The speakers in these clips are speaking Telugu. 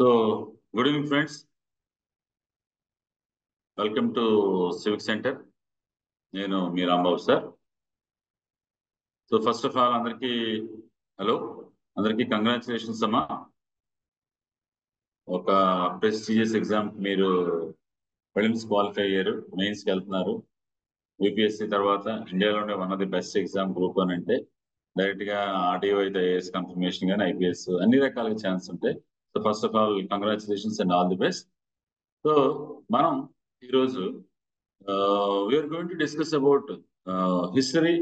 So, good evening, friends. Welcome to Civic Center. నేను మీ Rambabu sir. So first of all అందరికీ కంగ్రాచులేషన్స్ అమ్మా. ఒక ప్రెస్టీజియస్ ఎగ్జామ్ మీరు ప్రిలిమ్స్ క్వాలిఫై అయ్యారు, మెయిన్స్కి వెళ్తున్నారు. యూపీఎస్సీ తర్వాత ఇండియాలోనే one of the best exam group అని అంటే డైరెక్ట్ గా ఆర్టీఓ అయితే ఐఏఎస్ కన్ఫర్మేషన్ కానీ ఐపీఎస్ అన్ని రకాలుగా ఛాన్స్ ఉంటాయి. So first of all congratulations and all the best. So మనం ఈరోజు we are going to discuss about history,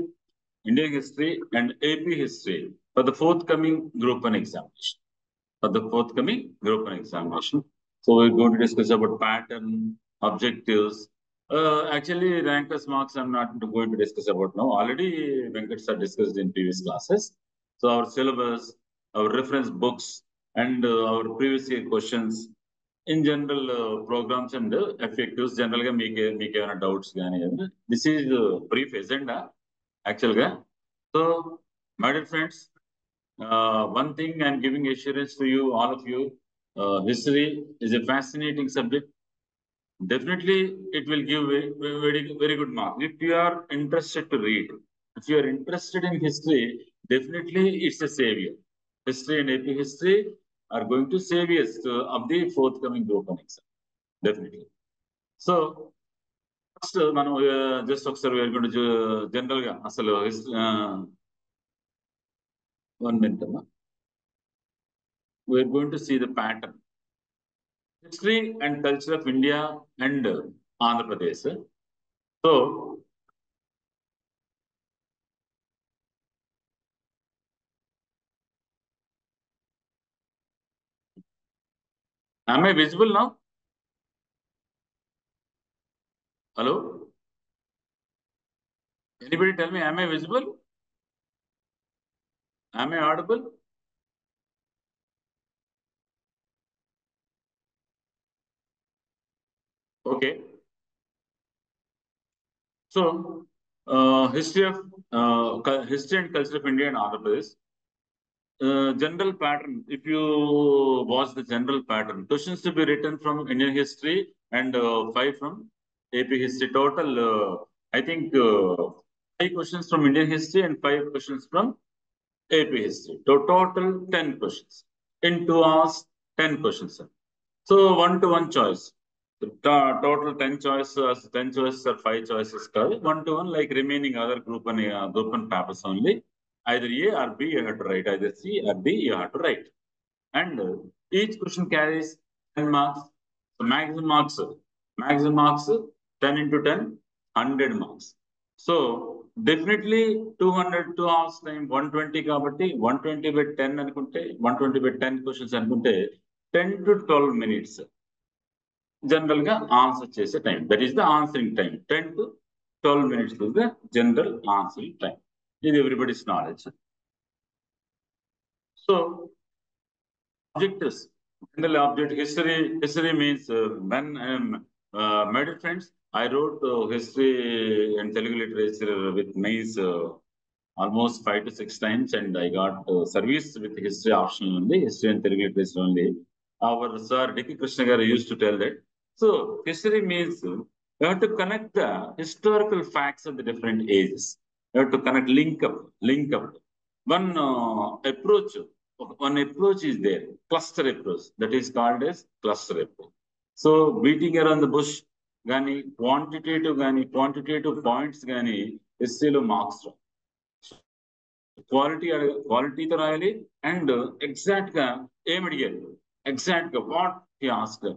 Indian history and AP history for the forthcoming Group 1 examination. So we're going to discuss about pattern, objectives. Actually, rankers marks I'm not going to discuss about now. Already Venkats are discussed in previous classes. So our syllabus, our reference books, and our previous year questions, in general programs and effectives general ga meek ఏమైనా డౌట్స్ కానీ this is brief agenda actual గా. So my dear friends, one thing I'm giving assurance to you, all of you, history is a fascinating subject. Definitely it will give very good mark if you are interested to read. If you are interested in history, definitely it's a savior. History and AP history are going to save us of the forthcoming Group 1 exam. Definitely. So, first, మనం just observe general గా అసలు one minute. We are going to see the pattern. History and culture of India and Andhra Pradesh. So, am I visible now? Hello? Anybody tell me, am I visible? Am I audible? Okay. So, history and culture of India and Andhra Pradesh. General pattern. If you watch the general pattern, questions to be written from Indian history and 5 from AP history. Total, I think 5 questions from Indian history and 5 questions from AP history. Total 10 questions. In 2 hours, 10 questions. So 1-to-1 choice. The total 10 choices, 10 choices or 5 choices. 1-to-1 like remaining other group and papers only. Either A or B you have to write, either C or D you have to write. And each question carries 10 marks. So maximum marks 10 into 10, 100 marks. So definitely 202 hours time, 120 kabatti 120 by 10 anukunte 120 by 10 questions anukunte 10 to 12 minutes general ga answer chese time. That is the answering time. 10 to 12 minutes is the general answering time. This is everybody's knowledge. So objectives. General object history means when my dear friends, I wrote history and Telugu literature with nice almost 5 to 6 times, and I got service with history option only, history and Telugu literature only. Our sir D.K. Krishna garu used to tell that. So history means you have to connect the historical facts of the different ages. You have to connect, link up. One approach is there, cluster approach, that is called as cluster approach. So beating around the bush gani, quantitative points gani, history marks. క్వాలిటీతో రాయాలి అండ్ ఎగ్జాక్ట్ గా ఏమి అడిగారు, ఎగ్జాక్ట్ గా what he asked,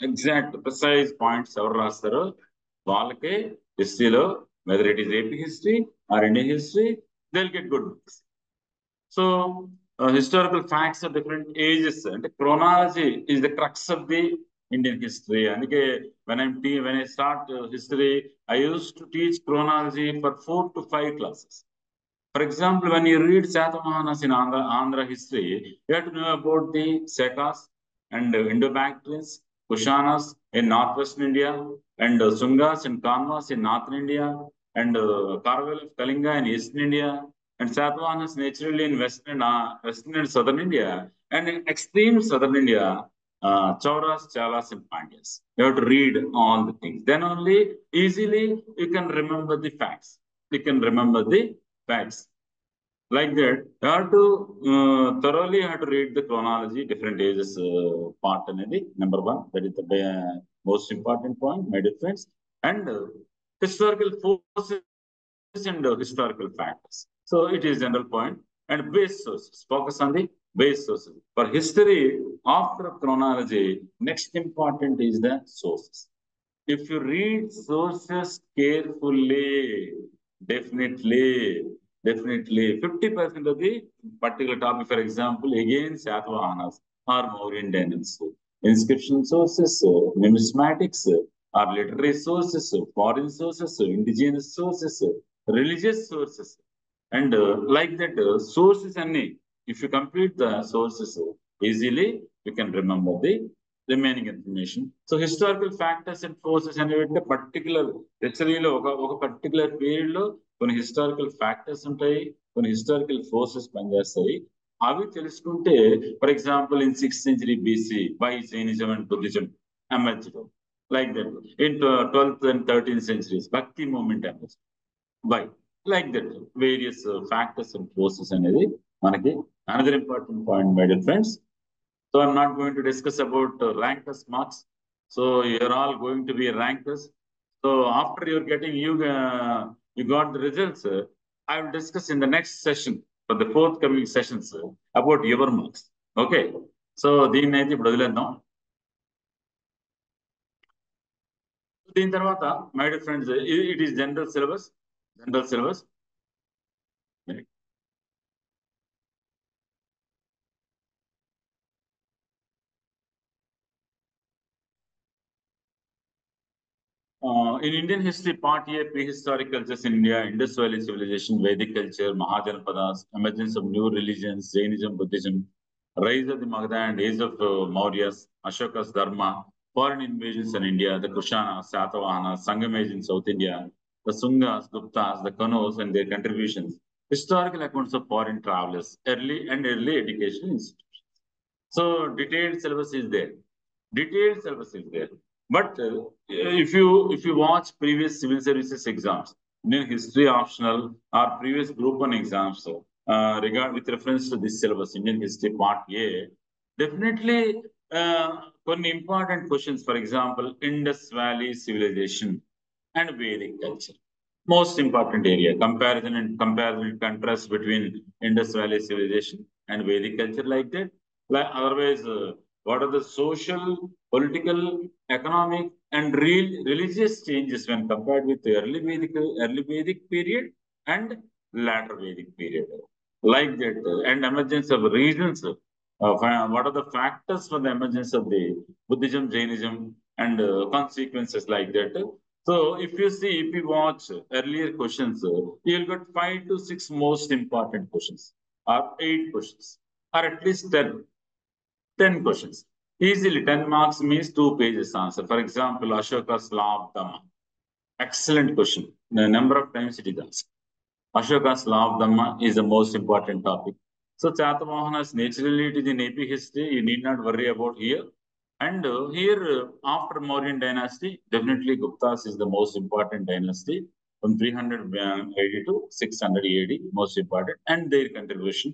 exact precise points ఎవరు రాస్తారో వాళ్ళకే హిస్టరీలో, whether it is AP history or Indian history, they will get good marks. So historical facts of different ages, అంటే chronology is the crux of the Indian history. అందుకే when I start history, I used to teach chronology for 4 to 5 classes. For example, when you read Satavahanas in Andhra history, you have to know about the Sekas and Indo-Bactrians, Kushanas in northwestern India, and Sungas and Kanvas in northern India, and Karavel of Kalinga in eastern India, and Satavahanas naturally in western and southern India, and in extreme southern India, Chauras, Chalas, and Pandyas. You have to read all the things. Then only easily you can remember the facts. You can remember the facts. Like that, you have to thoroughly have to read the chronology, different ages part అనేది number one. That is the most important point, my dear friends. And historical forces and historical factors. So it is general point and base sources. Focus on the base sources. For history, after chronology, next important is the sources. If you read sources carefully, definitely, 50% of the particular topic, for example, again, Satavahanas or Mauryan dynasty. Inscription sources, numismatics, or literary sources, foreign sources, indigenous sources, religious sources, and like that, sources and if you complete the sources easily, you can remember the remaining information. So historical factors and forces అనేవి పర్టికులర్ హిస్టరీలో ఒక పర్టికులర్ పీరియడ్ లో కొన్ని హిస్టారికల్ ఫ్యాక్టర్స్ ఉంటాయి, కొన్ని హిస్టారికల్ ఫోర్సెస్ పనిచేస్తాయి. అవి తెలుసుకుంటే, for example in 6th century BC why Jainism and Buddhism emerged, like that. In 12th and 13th centuries Bhakti movement emerged. Why? Like that, various factors and forces అనేది మనకి another important point, my dear friends. So I'm not going to discuss about rankers marks. So you're all going to be rankers. So after you're getting you got the results, I will discuss in the next session for the forthcoming sessions about your marks. Okay. So దీన్ని అయితే ఇప్పుడు వదిలేద్దాం. దీని తర్వాత my dear friends, it is general syllabus. In Indian history, part A, prehistoric cultures in India, Indus Valley civilization, Vedic culture, Mahajanapadas, emergence of new religions, Jainism, Buddhism, rise of the Magadha and age of Mauryas, Ashoka's Dharma, foreign invasions in India, the Kushanas, Satavahanas, Sangam age in South India, the Sungas, Guptas, the Kanauj and their contributions, historical accounts of foreign travelers, early education institutions. So detailed syllabus is there. But if you watch previous civil services exams, Indian history optional or previous group 1 exams, with reference to this syllabus, Indian history part A, definitely కొన్ని important questions, for example, Indus Valley civilization and Vedic culture. Most important area, comparison and contrast between Indus Valley civilization and Vedic culture, like that. Otherwise, what are the social, political, economic, and religious changes when compared with the early Vedic period and latter Vedic period? Like that, and emergence of reasons. What are the factors for the emergence of the Buddhism, Jainism, and consequences like that? So if you watch earlier questions, you'll get 5 to 6 most important questions, or 8 questions, or at least 10 questions. Easily 10 marks means 2 pages answer. For example, Ashoka's Law of Dhamma. Excellent question. The number of times it is asked. Ashoka's Law of Dhamma is the most important topic. So Chatavahana's naturally it is in AP history, you need not worry about here. And here, after Mauryan dynasty, definitely Guptas is the most important dynasty from 300 AD to 600 AD, most important, and their contribution.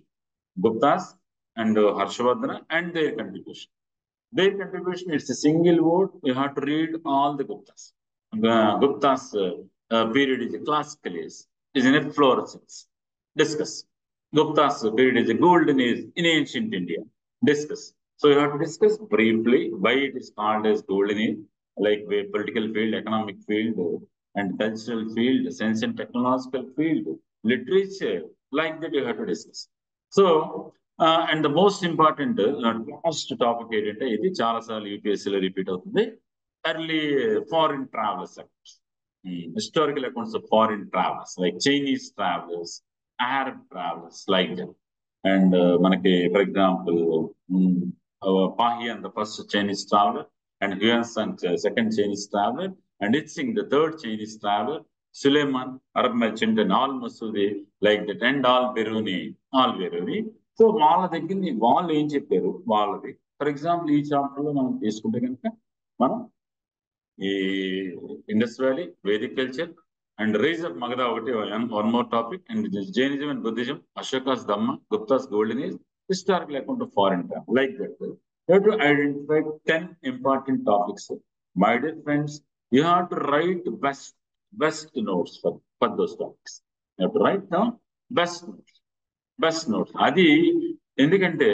Guptas and Harshavardhana and their contribution. Their contribution is a single word. You have to read all the Guptas. Gupta's period is a classical age, is in efflorescence. Discuss. Gupta's period is a golden age in ancient India. Discuss. So you have to discuss briefly why it is called as golden age, like political field, economic field, and cultural field, science and technological field, literature, like that you have to discuss. So, and the most important last topic ఏంటంటే ఇది చాలాసార్లు యూపీఎస్సీలో రిపీట్ అవుతుంది, early foreign travel sectors. Historical accounts of foreign travelers, like Chinese travelers, Arab travelers, like that. And manaki, for example, Pahian, the first Chinese traveler, and Huansang, second Chinese traveler, and Itzing, the third Chinese traveler, Suleiman, Arab merchant, and Al-Masudi, like that, and Al-Biruni. So వాళ్ళ దగ్గర వాళ్ళు ఏం చెప్పారు వాళ్ళది. ఫర్ ఎగ్జాంపుల్ ఈ చాప్టర్ లో మనం తీసుకుంటే కనుక మనం ఈ Indus valley, Vedic culture and rise of Magadha ఒకటి one more topic, and Jainism and Buddhism, Ashoka's Dhamma, Guptas golden age, historical account of foreign travel, like that. You have to identify 10 important topics. My dear friends, you have to write best notes for those topics. You have to write down best notes. Best notes అది. ఎందుకంటే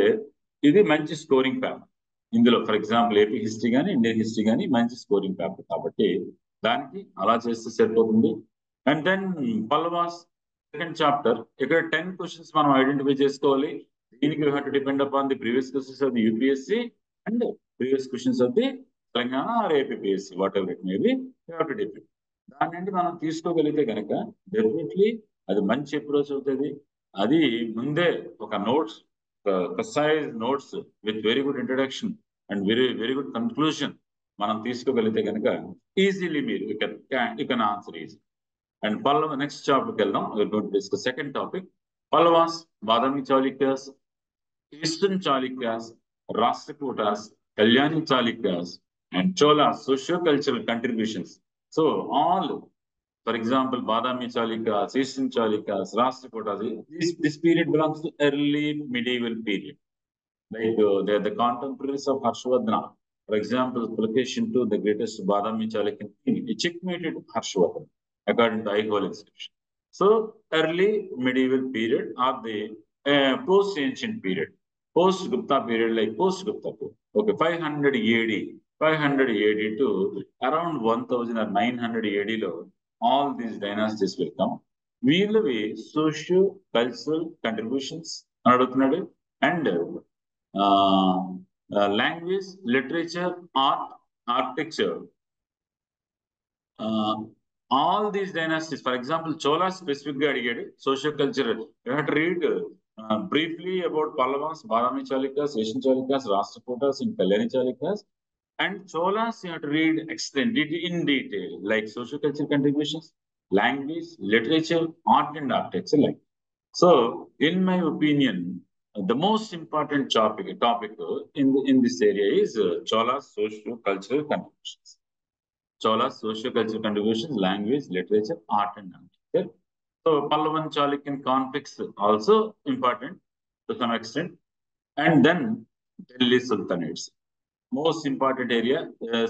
ఇది మంచి స్కోరింగ్ పేపర్. ఇందులో ఫర్ ఎగ్జాంపుల్ ఏపీ హిస్టరీ కానీ ఇండియన్ హిస్టరీ కానీ మంచి స్కోరింగ్ పేపర్ కాబట్టి దానికి అలా చేస్తే సరిపోతుంది. And then Pallavas second chapter, ఇక్కడ 10 క్వశ్చన్స్ మనం ఐడెంటిఫై చేసుకోవాలి. దీనికి you have to depend upon the previous questions of the UPSC and previous questions of the Telangana or APSC, whatever it may be, you have to depend. దాని నుండి మనం తీసుకోగలిగితే కనుక డెఫినెట్లీ అది మంచి అప్రోచ్ అవుతుంది. అది ముందే ఒక notes, precise notes with very good introduction and very good conclusion మనం తీసుకోగలిగితే కనుక ఈజీలీ మీరు you can answer easy. And Pallava next చాప్టర్కి వెళ్దాం. Discuss second topic, Pallavas, Badami Chalukyas, eastern Chalukyas, Rashtrakutas, Kalyani Chalukyas and Cholas, socio cultural contributions. So all, for example, Badami Chalukyas, Eastern Chalukyas, Rashtrakutas, this period belongs to early medieval period. Like they are the contemporaries of Harshvardhana. For example, Pulakeshin II, the greatest Badami Chalukyan king, he checkmated Harshvardhana according to Aiholl inscription. So early medieval period or the post-ancient period, post-Gupta period, like post-Gupta period. Okay, 500 AD, 500 AD to around 1000 or 900 AD లో all these dynasties will come. వీళ్ళవి సోషియో కల్చరల్ కంట్రిబ్యూషన్స్ అని అడుగుతున్నాడు. And language, literature, art, architecture, all these dynasties. For example Chola specific గా అడిగాడు. Socio culture you have to read briefly about Pallavas, Badami Chalukyas, Asian Chalukyas, Rashtrakutas and Kalyani Chalukyas. And Cholas, you have to read extended in detail, like social culture contributions, language, literature, art and architecture. Like so, in my opinion, the most important topic in this area is Cholas socio cultural contributions. Cholas socio cultural contributions, language, literature, art and architecture. So Pallavan Chalukyan conflicts also important to some extent, and then Delhi Sultanates. Most important area,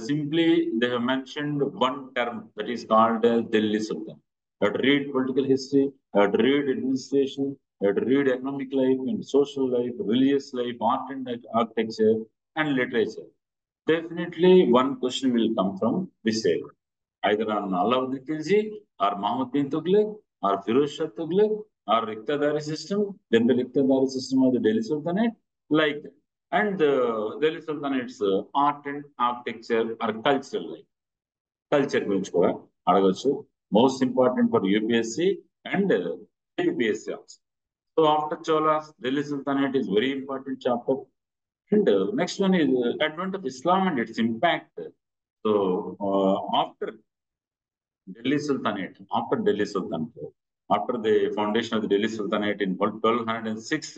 simply they have mentioned one term that is called as Delhi Sultan. You have to read political history, you have to read administration, you have to read economic life and social life, religious life, art and architecture and literature. Definitely one question will come from this area, either on Alauddin Khilji or Muhammad bin Tughlaq or Firoz Shah Tughlaq or Iqtidari system, then the Iqtidari system of the Delhi Sultanate, like that. And Delhi Sultanate's art and architecture or cultural life. Culture గురించి కూడా అడగచ్చు. Most important for UPSC and UPSC also. So after Cholas, Delhi Sultanate is very important chapter. And next one is advent of Islam and its impact. So after Delhi Sultanate, after the foundation of the Delhi Sultanate in 1206,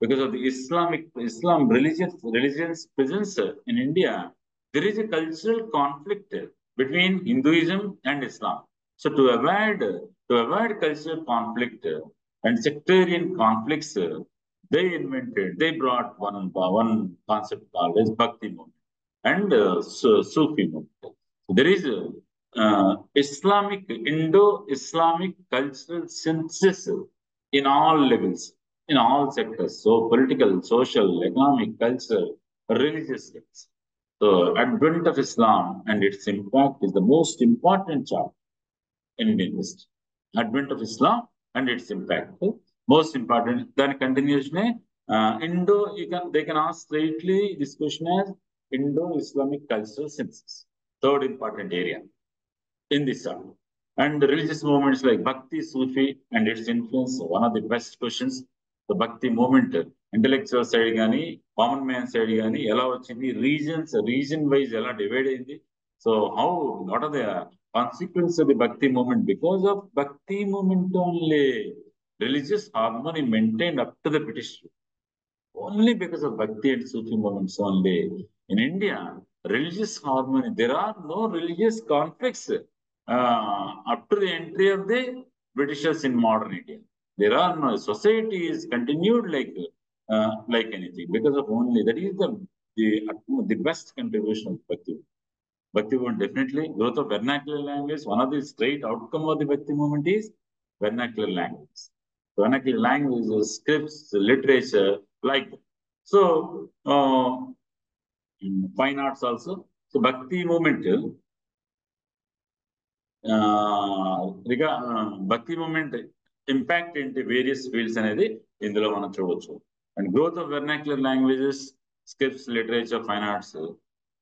because of the Islam religion's presence in India, there is a cultural conflict between Hinduism and Islam. So to avoid cultural conflict and sectarian conflicts, they brought one concept called as Bhakti movement and Sufi movement. So there is Indo-Islamic cultural synthesis in all levels, in all sectors. So political, social, economic, cultural, religious levels. So advent of Islam and its impact is the most important chapter in Indian history. Advent of Islam and its impact. Most important. Then continuation, they can ask straightly this question as Indo-Islamic cultural synthesis. Third important area in this chapter. And the religious movements like Bhakti, Sufi, and its influence, one of the best questions. The Bhakti movement, intellectual side gaani, common man side gaani, ela vachindi, region wise ela divide ayindi. So what are the consequences of the Bhakti movement? Because of Bhakti movement only, religious harmony maintained up to the British. only because of Bhakti and Sufi movements only. In India, religious harmony, there are no religious conflicts up to the entry of the Britishers in modern India. There are no, society is continued like anything because of only that is the best contribution of Bhakti. Bhakti movement definitely growth of vernacular language. One of the straight outcome of the Bhakti movement is vernacular language. Vernacular languages, scripts, literature, like that. So fine arts also. So Bhakti movement, Bhakti movement impact ఏంటి వేరియస్ ఫీల్డ్స్ అనేది ఇందులో మనం చూడవచ్చు and growth of vernacular languages scripts literature fine arts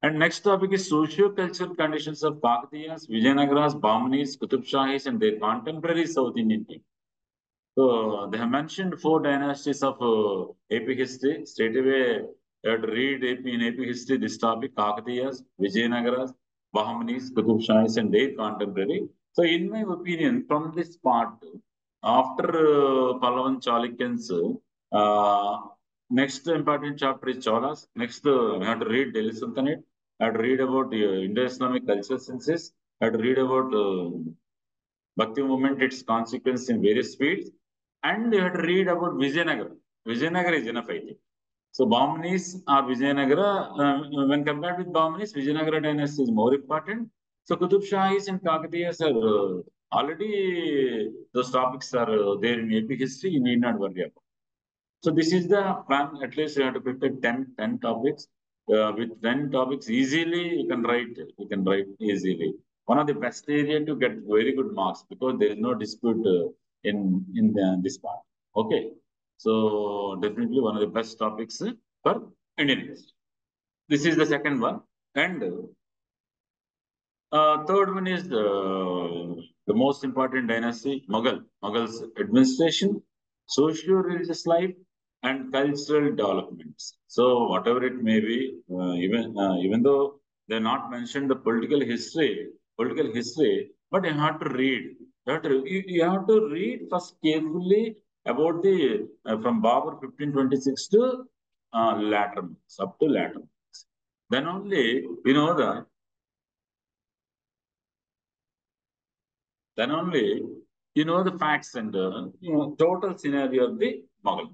and next topic is socio cultural conditions of Kakatiyas Vijayanagaras Bahmanis Qutb Shahis and their contemporary south Indian team so they have mentioned 4 dynasties of AP history. Straight away, you have to read in AP history this topic, Kakatiyas, Vijayanagaras, Bahmanis, Qutub Shahis, and their contemporary. So, in my opinion, from this part, after Pallavan Chalukyans, uh, next important chapter is Cholas. Next, you have to read Delhi Sultanate. I have to read about Indo-Islamic cultural senses. I have to read about Bhakti movement, its consequence in various fields. And you have to read about Vijayanagara. Vijayanagara is enough, I think. So Bahmanis or Vijayanagara, when compared with Bahmanis, Vijayanagara dynasty is more important. So Qutub Shahis and Kakatiyas are already, those topics are there in AP history, you need not worry about. So this is the plan. At least you have to prepare 10 topics. With 10 topics, easily you can write easily. One of the best area to get very good marks because there is no dispute in this part. Okay. So definitely one of the best topics for Indian history. This is the second one. And third one is the most important dynasty, Mughals administration, socio-religious life, and cultural developments. So whatever it may be, even though they're not mentioned the political history, but you have to read. You have to read first carefully about the from Babur 1526 to latter months, up to latter months. Then only you know the then only you know the facts and total scenario of the Mughal.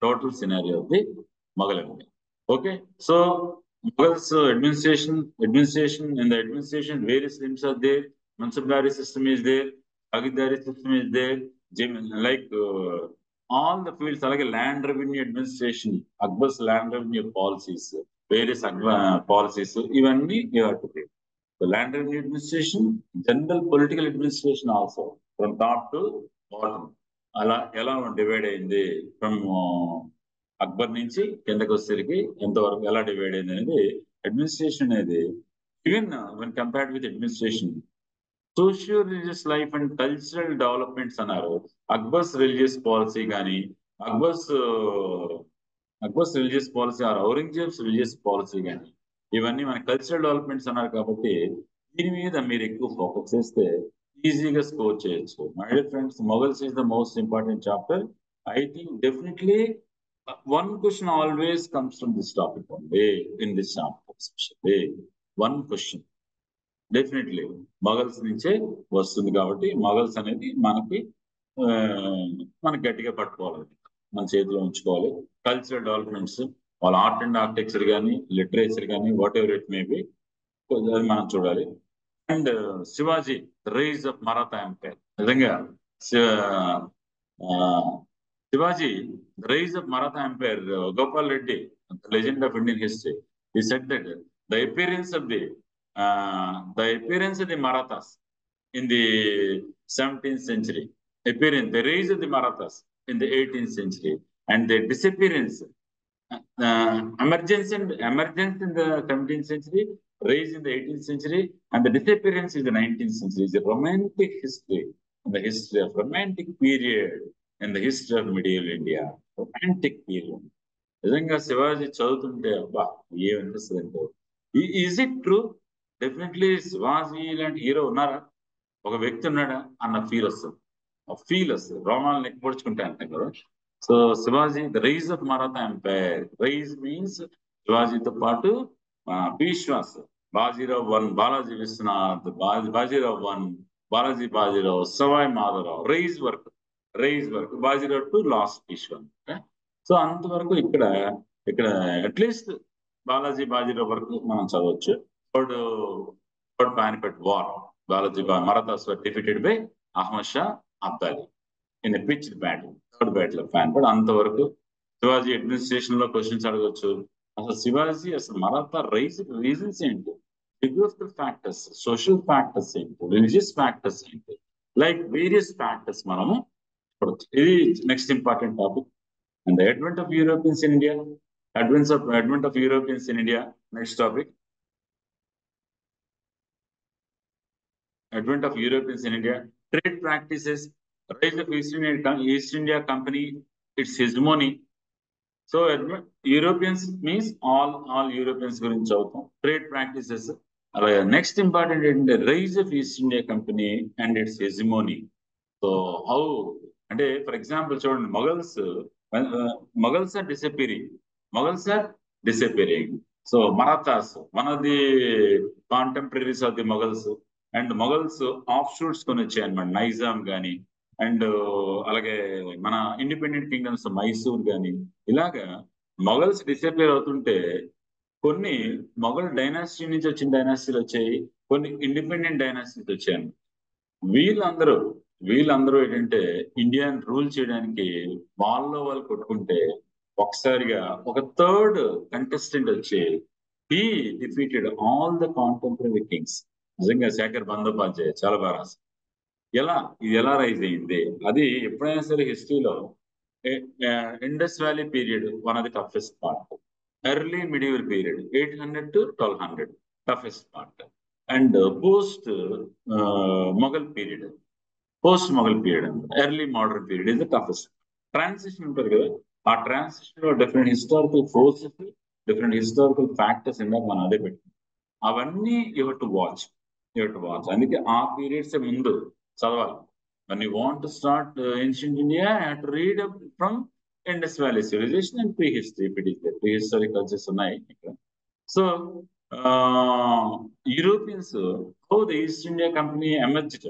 Total scenario of the Mughal Empire. Okay, so Mughals administration in the administration, various limbs are there. Mansabdari system is there. Agidari system is there. Like all the fields, like land revenue administration, Akbar's land revenue policies, various policies. Even you have to pay. The land revenue administration, general political administration also, from top to bottom. అలా ఎలా డివైడ్ అయింది ఫ్రమ్ అక్బర్ నుంచి కిందకి వచ్చేసరికి ఎంతవరకు ఎలా డివైడ్ అయింది అనేది అడ్మినిస్ట్రేషన్ అనేది even when compared with administration socio religious life and cultural developments అన్నారు అక్బర్స్ రిలీజియస్ పాలసీ కానీ Akbar's Akbar's religious policy or Aurangzeb's religious policy కానీ ఇవన్నీ మన కల్చరల్ డెవలప్మెంట్స్ అన్నారు కాబట్టి దీని మీద మీరు ఎక్కువ ఫోకస్ చేస్తే ఈజీగా స్కోర్ చేయొచ్చు my dear friends Mughals is the most important chapter I think definitely one question always comes from this topic only in this chapter especially one question definitely Mughals నుంచే వస్తుంది కాబట్టి మొఘల్స్ అనేది మనకి గట్టిగా పట్టుకోవాలి మన చేతిలో ఉంచుకోవాలి కల్చరల్ డెవలప్మెంట్స్ వాళ్ళ ఆర్ట్ అండ్ ఆర్కిటెక్చర్ కానీ లిటరేచర్ కానీ whatever it may be మనం చూడాలి and Shivaji rise of Maratha empire నిజంగా Shivaji rise of Maratha empire Gopal Reddy legend of Indian history he said that the appearance of the Marathas in the 17th century, the rise of the Marathas in the 18th century, and their disappearance, emergence in the 17th century, rise in the 18th century, and the disappearance in the 19th century is a romantic history, in the history of romantic period, in the history of medieval India, romantic period. నిజంగా శివాజీ చదువుతుంటే అబ్బా ఏమనిపిస్తుంది అంటే is it true definitely Shivaji లాంటి హీరో ఉన్నారా ఒక వ్యక్తి ఉన్నాడా అన్న ఫీల్ వస్తుంది రోమాలను ఎక్కుపడుచుకుంటా అంటాం కదా so Shivaji the rise of Maratha empire. Rise means శివాజీతో పాటు Peshwas Bajirao one, Balaji Vishwanath, Bajirao one, Bajirao, Sawai Madhavrao, rise work Bajirao two last Peshwa. So అంతవరకు ఇక్కడ ఇక్కడ అట్లీస్ట్ బాజీరావు వరకు మనం చదవచ్చు. Third Panipat war, Marathas were defeated by Ahmad Shah Abdali in a pitch battle, third battle of Panipat. అంతవరకు శివాజీ అడ్మినిస్ట్రేషన్ లో క్వశ్చన్స్ అడగవచ్చు. అసలు శివాజీ అసలు మరాఠా రీజన్స్ ఏంటి, geographical factors, social factors ఏంటి, రిలీజియస్ ఫ్యాక్టర్స్ ఏంటి, లైక్ వేరియస్ ఫ్యాక్టర్స్ మనము చూడొచ్చు. ఇది next important topic. And the advent of Europeans in India, advent of Europeans in India. Next topic. Advent of Europeans in India. Trade practices, rise of East India Company, its hegemony. So Europeans means all Europeans గురించి చదువుతాం. Trade practices. Next important ఏంటంటే rise of East India company and its hegemony. So how అంటే ఫర్ ఎగ్జాంపుల్ చూడండి, Mughals are disappearing. So Marathas, one of the contemporaries of the Mughals, and Mughals offshoots కొని వచ్చాయి అనమాట. నైజాం కానీ, అండ్ అలాగే మన ఇండిపెండెంట్ కింగ్డమ్స్ మైసూర్ కానీ, ఇలాగా మొఘల్స్ డిసపియర్ అవుతుంటే కొన్ని మొఘల్ డైనాసిటీ నుంచి వచ్చిన డైనాసిటీలు వచ్చాయి, కొన్ని ఇండిపెండెంట్ డైనాసిటీస్ వచ్చాయి. వీళ్ళందరూ ఏంటంటే ఇండియాని రూల్ చేయడానికి వాళ్ళు కొట్టుకుంటే ఒకసారిగా ఒక థర్డ్ కంటెస్టెంట్ వచ్చి he defeated all the contemporary Kings. నిజంగా శేఖర్ బందోపాధ్యాయ చాలా బాగా రాశారు. ఇది ఎలా రైజ్ అయింది, అది ఎప్పుడైనా సరే హిస్టరీలో Indus valley period one of the toughest part, early medieval period 800 to 1200 toughest part, and post Mughal period early modern period is the toughest. Transition ఉంటుంది కదా, ఆ ట్రాన్సిషన్ లో different historical forces, different historical factors ఇందాక మనం అదే పెట్టింది. అవన్నీ యూ హెవ్ టు వాచ్. అందుకే ఆ పీరియడ్స్ ముందు చదవాలి. when you want to start ancient India, you have to read up from Indus Valley civilization and prehistory. Prehistoric cultures ఉన్నాయి ఇక్కడ. So Europeans, how the East India Company emerged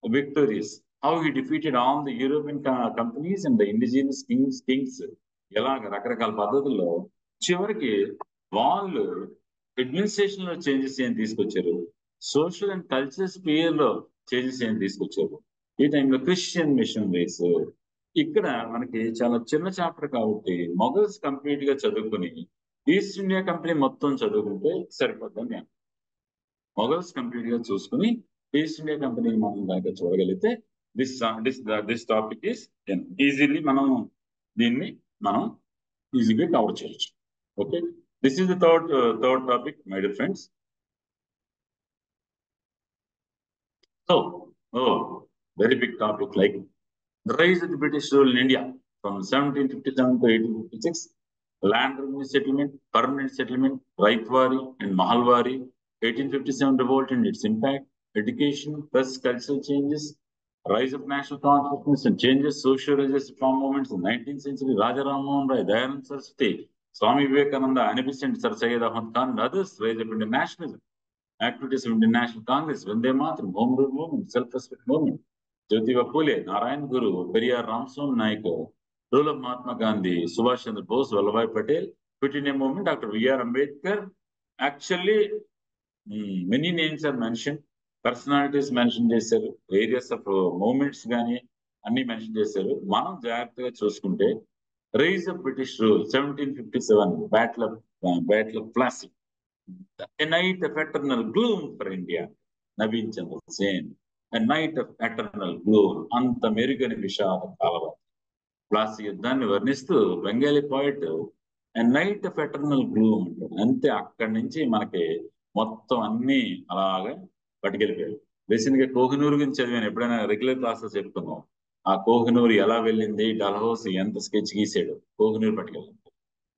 victorious, how he defeated all the European companies and the indigenous kings, ఎలాగ రకరకాల పద్ధతుల్లో చివరికి వాళ్ళు అడ్మినిస్ట్రేషన్ లో చేంజెస్ ఏం తీసుకొచ్చారు, సోషల్ అండ్ కల్చరల్ స్పియర్ లో చేంజెస్ ఏం తీసుకొచ్చారు. ఈ టైంలో క్రిస్టియన్ మిషనరీస్. ఇక్కడ మనకి చాలా చిన్న చాప్టర్ కాబట్టి మొఘల్స్ కంప్లీట్ గా చదువుకుని ఈస్ట్ ఇండియా కంపెనీ మొత్తం చదువుకుంటే సరిపోద్దని నేను. మొఘల్స్ కంప్లీట్ గా చూసుకుని ఈస్ట్ ఇండియా కంపెనీ మనం కనుక చూడగలిగితే దిస్ టాపిక్ ఈస్ ఈజీలీ దీన్ని మనం ఈజీగా కవర్ చేయొచ్చు. Okay, this is the third topic my dear friends. So, very big topic, like the rise of the British rule in India from 1757 to 1856, land revenue settlement, permanent settlement, Raitwari and Mahalwari, 1857 revolt and its impact, education, plus cultural changes, rise of national consciousness and changes, social religious reform movements in the 19th century, Raja Ram Mohan Rai, Dayanand Saraswati, Swami Vivekananda, Beneficent Sir Syed Ahmad Khan, and others, rise of Indian nationalism, activities of Indian National Congress, Vande Mataram, Home Rule Movement, Self-Respect Movement, Jyotiba Phule, Narayan Guru, Periyar Ramswamy Naik, rule of Mahatma Gandhi, Subhash Chandra Bose, Vallabhbhai Patel, Quit India Movement, Dr. V.R. Ambedkar. Actually, many names are mentioned, personalities mentioned చేశారు, areas of movements కానీ అన్ని మెన్షన్ చేశారు. మనం జాగ్రత్తగా చూసుకుంటే rise of British rule 1757, battle of Plassey, a night of eternal gloom for India, Naveen Chandra Sen, a night of eternal gloom, అంత మెరుగని విషాద కాలం. ప్లాసీ యుద్ధాన్ని వర్ణిస్తూ Bengali poet a night of eternal gloom అంటాడు. అంతే, అక్కడి నుంచి మనకి మొత్తం అన్ని అలాగా పట్టుకెళ్ళిపోయాడు. బేసిక్ గా కోహినూరు గురించి చదివాను, ఎప్పుడైనా రెగ్యులర్ క్లాసెస్ చెప్తున్నాం. ఆ కోహినూరు ఎలా వెళ్ళింది, డల్హౌసీ ఎంత స్కెచ్ గీసాడు, కోహినూరు పట్టుకెళ్ళింది.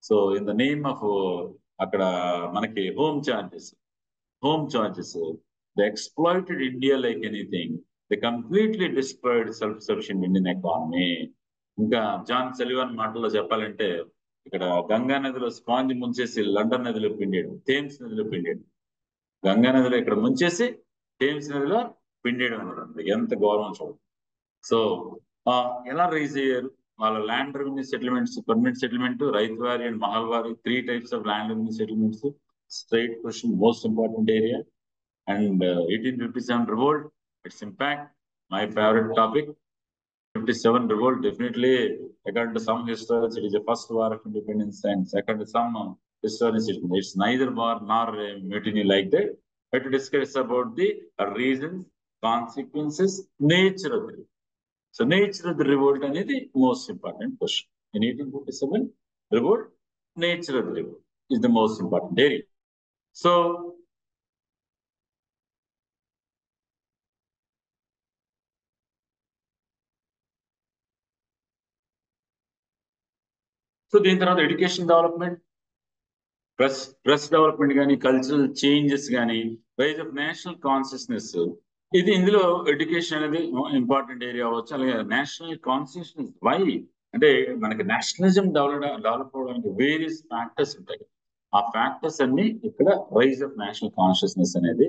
So in the name of అక్కడ మనకి home charges, they exploited India like anything, they completely destroyed self sufficient Indian economy. ఇంకా జాన్ సలివన్ మాటల్లో చెప్పాలంటే ఇక్కడ గంగా నదిలో స్పాంజ్ ముంచేసి లండన్ నదిలో పిండాడు, థేమ్స్ నదిలో పిండాడు. గంగా నదిలో ఇక్కడ ముంచేసి థేమ్స్ నదిలో పిండేయడం అన్నమాట. ఎంత గౌరవం చూడండి. సో ఎలా రైజ్ అయ్యారు? వాళ్ళ land revenue settlements, permanent settlement, Ryotwari and Mahalwari, 3 types of land revenue settlements. Straight question, most important area. And 1857 revolt, its impact, my favorite topic. 57 revolt, definitely, according to some historians, it is the first war of independence, and second to some historians, it's neither war nor a mutiny like that. But to discuss about the reasons, consequences, nature of the revolt. So nature of the revolt is the most important question. In 1857 revolt, nature of the revolt is the most important area. So దీని తర్వాత ఎడ్యుకేషన్ డెవలప్మెంట్, ప్రెస్ డెవలప్మెంట్ కానీ, కల్చరల్ చేంజెస్ కానీ, రైజ్ ఆఫ్ నేషనల్ కాన్షియస్నెస్. ఇది ఇందులో ఎడ్యుకేషన్ అనేది ఇంపార్టెంట్ ఏరియా అవ్వచ్చు. అలాగే నేషనల్ కాన్షియస్నెస్, వై అంటే మనకి నేషనలిజం డెవలప్ అవడానికి వేరియస్ ఫ్యాక్టర్స్ ఉంటాయి. ఆ ఫ్యాక్టర్స్ అన్ని ఇక్కడ రైజ్ ఆఫ్ నేషనల్ కాన్షియస్నెస్ అనేది